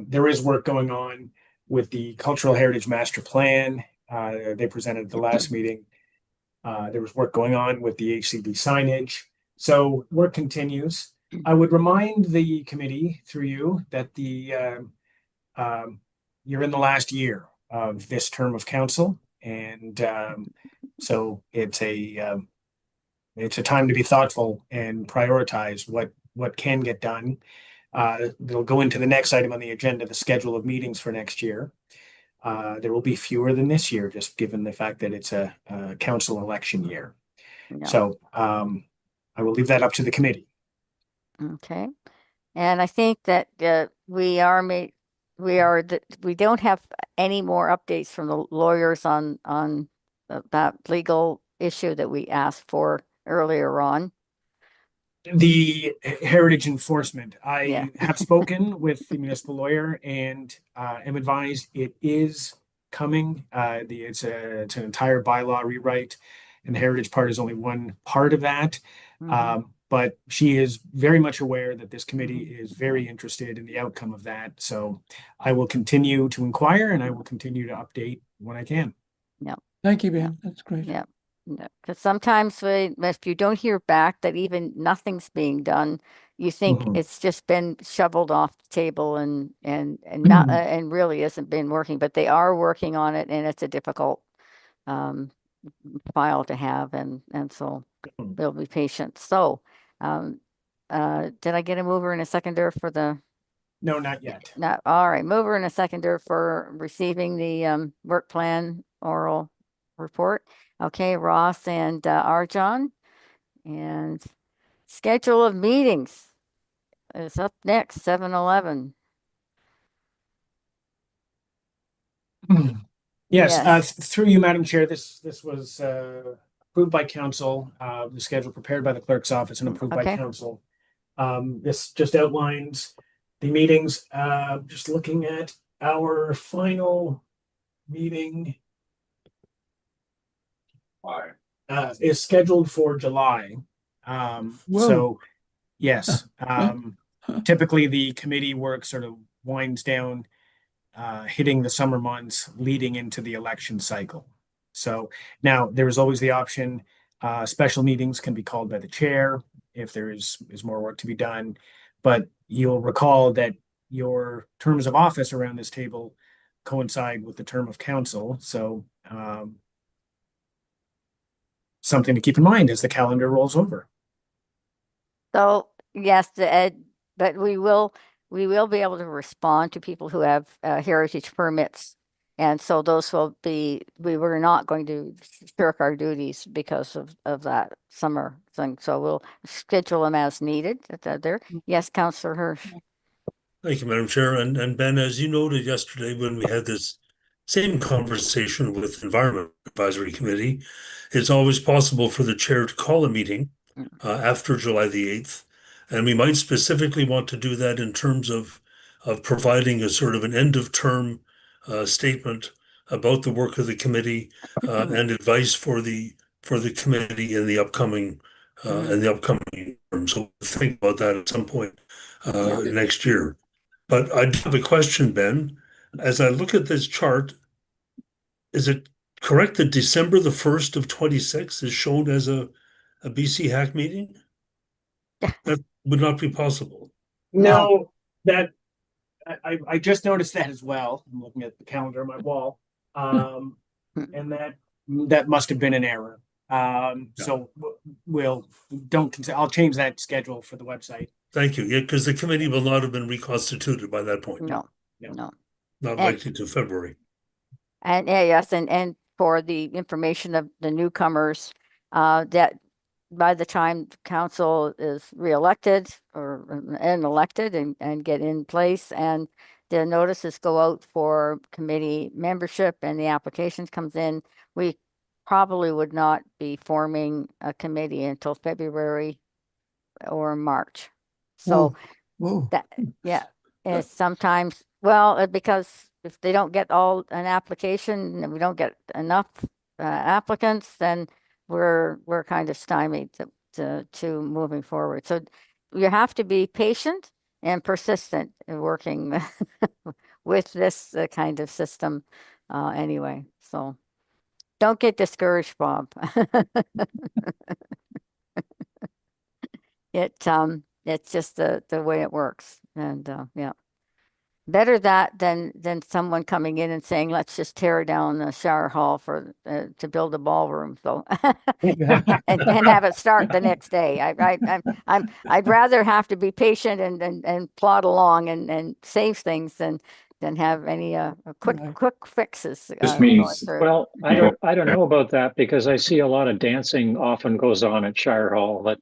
There is work going on with the Cultural Heritage Master Plan. They presented at the last meeting. There was work going on with the HCB signage. So work continues. I would remind the committee through you that you're in the last year of this term of council, and so it's a time to be thoughtful and prioritize what can get done. They'll go into the next item on the agenda, the schedule of meetings for next year. There will be fewer than this year, just given the fact that it's a council election year. Yeah. So I will leave that up to the committee. Okay. And I think that we don't have any more updates from the lawyers on that legal issue that we asked for earlier on. The heritage enforcement, I Yeah. have spoken with the municipal lawyer and am advised it is coming. It's an entire bylaw rewrite, and the heritage part is only one part of that. But she is very much aware that this committee is very interested in the outcome of that. So I will continue to inquire, and I will continue to update when I can. Yeah. Thank you, Ben. That's great. Yeah. Because sometimes if you don't hear back that even nothing's being done, you think it's just been shoveled off the table and not and really isn't been working. But they are working on it, and it's a difficult file to have, and so we'll be patient. So, did I get a mover and a seconder for the? No, not yet. Not all right. Mover and a seconder for receiving the work plan oral report. Okay, Ross and Arjan. And schedule of meetings is up next, 7-11. Yes, through you, Madam Chair, this was approved by council, the schedule prepared by the clerk's office and approved by council. This just outlines the meetings. Just looking at our final meeting is scheduled for July. So yes, typically the committee work sort of winds down, hitting the summer months leading into the election cycle. So now there is always the option, special meetings can be called by the chair if there is more work to be done. But you'll recall that your terms of office around this table coincide with the term of council. So something to keep in mind as the calendar rolls over. So yes, but we will be able to respond to people who have heritage permits. And so those will be, we were not going to shirk our duties because of that summer thing. So we'll schedule them as needed. There. Yes, Councillor Hirsch. Thank you, Madam Chair. And Ben, as you noted yesterday when we had this same conversation with Environment Advisory Committee, it's always possible for the chair to call a meeting after July the 8th. And we might specifically want to do that in terms of providing a sort of an end of term statement about the work of the committee and advice for the committee in the upcoming term. So we'll think about that at some point next year. But I have a question, Ben. As I look at this chart, is it correct that December the 1st of 26 is shown as a BC HAC meeting? That would not be possible. No, that I just noticed that as well. I'm looking at the calendar on my wall. And that must have been an error. So I'll change that schedule for the website. Thank you. Yeah, because the committee will not have been reconstituted by that point. No. Not likely to February. And yes, and for the information of the newcomers, that by the time council is reelected and elected and get in place, and the notices go out for committee membership and the applications comes in, we probably would not be forming a committee until February or March. So Whoa. that, yeah, it's sometimes, well, because if they don't get all an application and we don't get enough applicants, then we're kind of stymied to moving forward. So you have to be patient and persistent in working with this kind of system anyway. So don't get discouraged, Bob. It's just the way it works. And yeah. Better that than someone coming in and saying, let's just tear down the shower hall for to build a ballroom. So and have it start the next day. I'd rather have to be patient and plod along and save things than have any quick fixes. This means, well, I don't know about that, because I see a lot of dancing often goes on at Shire Hall. But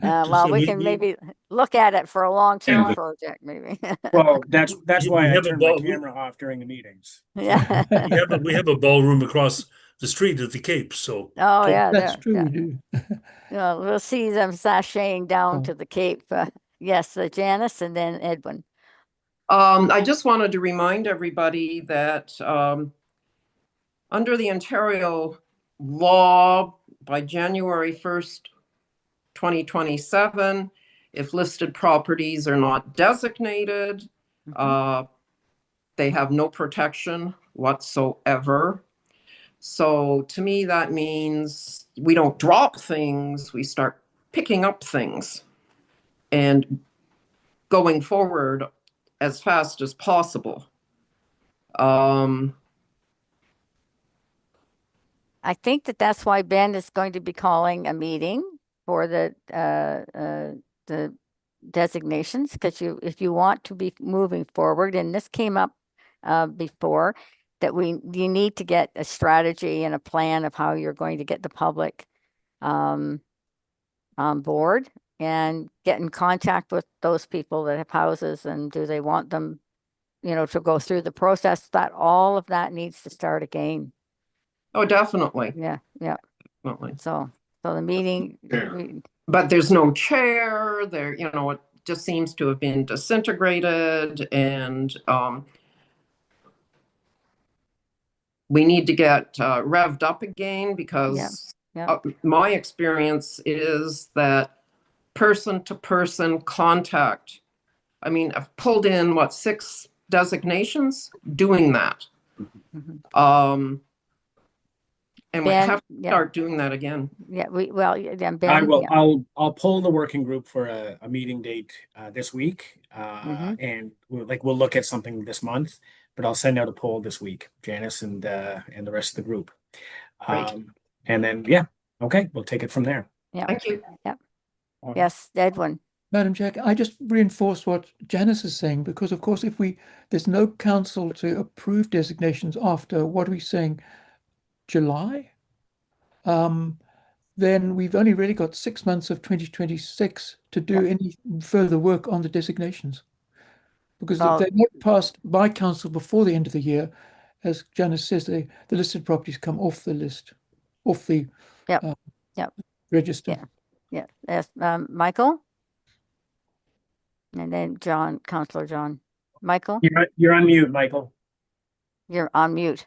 well, we can maybe look at it for a long-term project, maybe. Well, that's why I have a turn my ball- camera off during the meetings. Yeah. we have a ballroom across the street at the Cape, so. Oh, yeah. That's there, true, yeah. we do. We'll see them sashaying down to the Cape. Yes, Janice, and then Edwin. I just wanted to remind everybody that under the Ontario law, by January 1st, 2027, if listed properties are not designated, they have no protection whatsoever. So to me, that means we don't drop things, we start picking up things and going forward as fast as possible. I think that's why Ben is going to be calling a meeting for the designations, because if you want to be moving forward, and this came up before, that you need to get a strategy and a plan of how you're going to get the public on board and get in contact with those people that have houses, and do they want them, to go through the process. That all of that needs to start again. Oh, definitely. Yeah. Definitely. So the meeting. But there's no chair there, it just seems to have been disintegrated, and we need to get revved up again, because my experience is that person-to-person contact. I mean, I've pulled in 6 designations doing that. And we Ben, have to start doing that again. Yeah, Ben. I will. I'll pull the working group for a meeting date this week, and we'll look at something this month. But I'll send out a poll this week, Janice and the rest of the group. And then okay, we'll take it from there. Yeah. Thank you. Yep. Yes, Edwin. Madam Chair, I just reinforce what Janice is saying, because of course, if there's no council to approve designations after, what are we saying, July? Then we've only really got 6 months of 2026 to do any further work on the designations. Because if they're not passed by council before the end of the year, as Janice says, the listed properties come off the list, off the register. Yeah. Yes, Michael? And then Councillor John. Michael? You're on mute, Michael. You're on mute.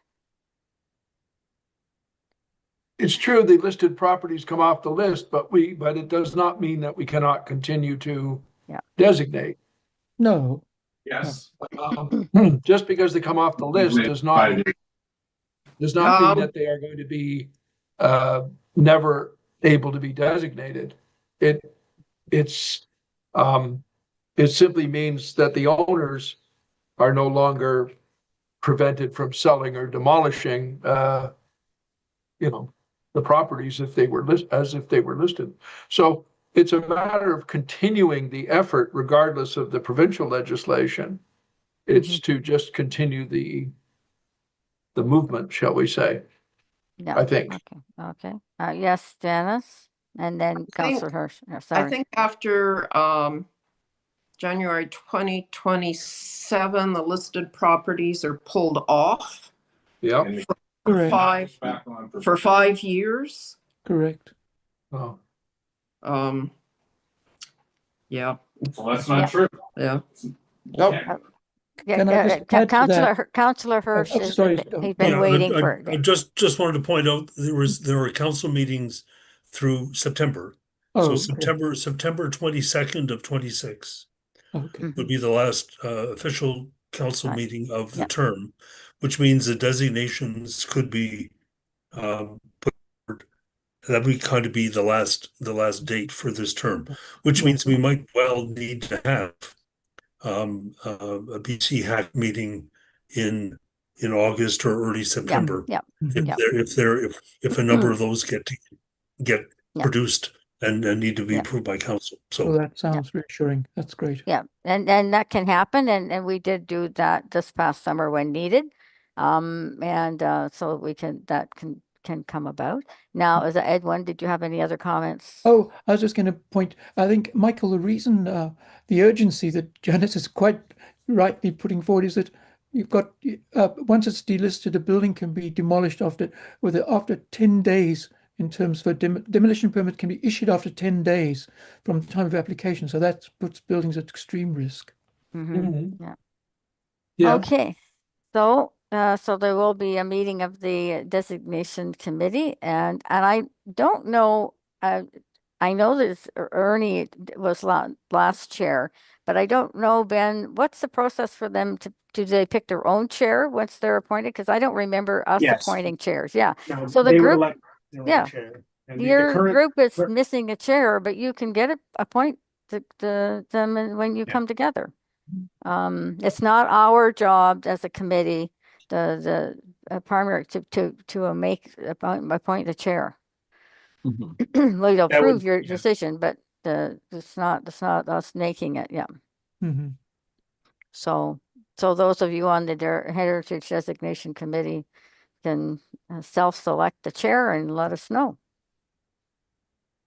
It's true the listed properties come off the list, but it does not mean that we cannot continue to designate. No. Yes. Just because they come off the list does not mean that they are going to be never able to be designated. It simply means that the owners are no longer prevented from selling or demolishing the properties if they were listed. So it's a matter of continuing the effort regardless of the provincial legislation. It's to just continue the movement, shall we say. Yeah. I think. Okay. Yes, Janice, and then Councillor Hirsch. I think after January 2027, the listed properties are pulled off. Yeah. For 5 years. Correct. Oh, Yeah, Well, that's not true. yeah. nope. Can I just add to that? Councillor Hirsch Oh, is, sorry. he's been Yeah, waiting I for. just wanted to point out there were council meetings through September. Oh, So okay. September 22nd of 26 Okay. would be the last official council Right. meeting of the Yeah. term, which means the designations could be put forward. That would kind of be the last date for this term, which means we might well need to have a BC hack meeting in August or early September. Yeah. If a number of those get Yeah. produced and need to be Yeah. approved by council. Well, So that sounds reassuring. That's great. Yeah, and that can happen, and we did do that this past summer when needed. So that can come about. Now, as Edwin, did you have any other comments? Oh, I was just going to point, I think, Michael, the reason, the urgency that Janice is quite rightly putting forward is that you've got, once it's delisted, a building can be demolished after 10 days in terms of a demolition permit can be issued after 10 days from the time of application. So that puts buildings at extreme risk. Yeah. Yeah. Okay, so there will be a meeting of the designation committee, and I don't know. I know that Ernie was last chair, but I don't know, Ben. What's the process for them do they pick their own chair once they're appointed? Because I don't remember us Yes. appointing chairs. Yeah. No, So the they would group, elect their own yeah. chair. And Your current group is missing a chair, but you can appoint them when you come together. It's not our job as a committee, the primary to appoint the chair. Well, you'll approve your decision, but it's not us making it. Yeah. So those of you on the Heritage Designation Committee can self-select the chair and let us know.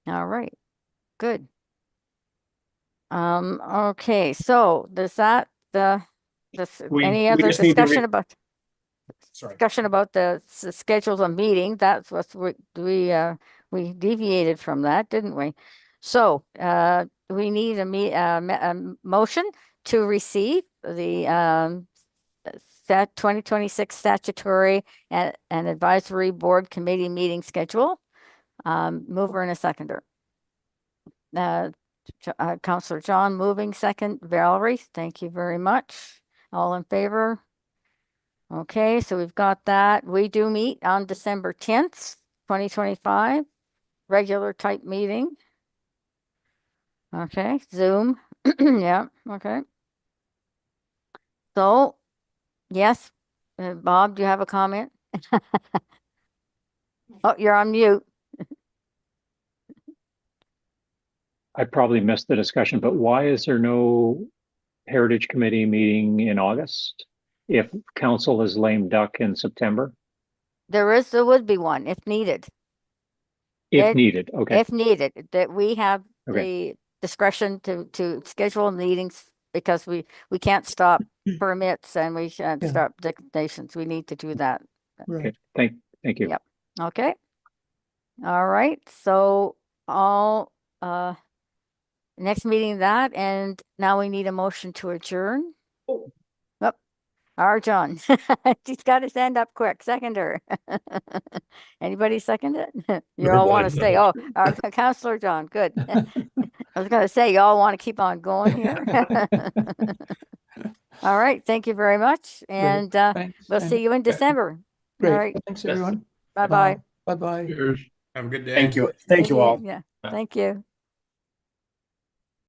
All right, good. Okay, so does that any other discussion about the schedule of meeting? That's what we deviated from that, didn't we? So we need a motion to receive the 2026 statutory and advisory board committee meeting schedule. Mover and a seconder. Councillor John moving, second Valerie. Thank you very much. All in favor? Okay, so we've got that. We do meet on December 10th, 2025, regular type meeting. Okay, Zoom. Yeah, okay. So, yes, Bob, do you have a comment? Oh, you're on mute. I probably missed the discussion, but why is there no Heritage Committee meeting in August if council is lame duck in September? There would be one if needed. If needed, okay. If needed, that we have Okay. the discretion to schedule meetings because we can't stop permits and we can't stop designations. We need to do that. Okay, thank you. Yep. Okay. All right. So next meeting that, and now we need a motion to adjourn. Oh, our John, he's got his hand up quick. Seconder. Anybody second it? You all want to stay? Oh, our Councillor John. Good. I was going to say, you all want to keep on going here. All right. Thank you very much, and we'll see you in December. Great. All right. Thanks, everyone. Bye bye. Bye bye. Cheers. Have a good day. Thank you. Thank you all. Yeah. Thank you.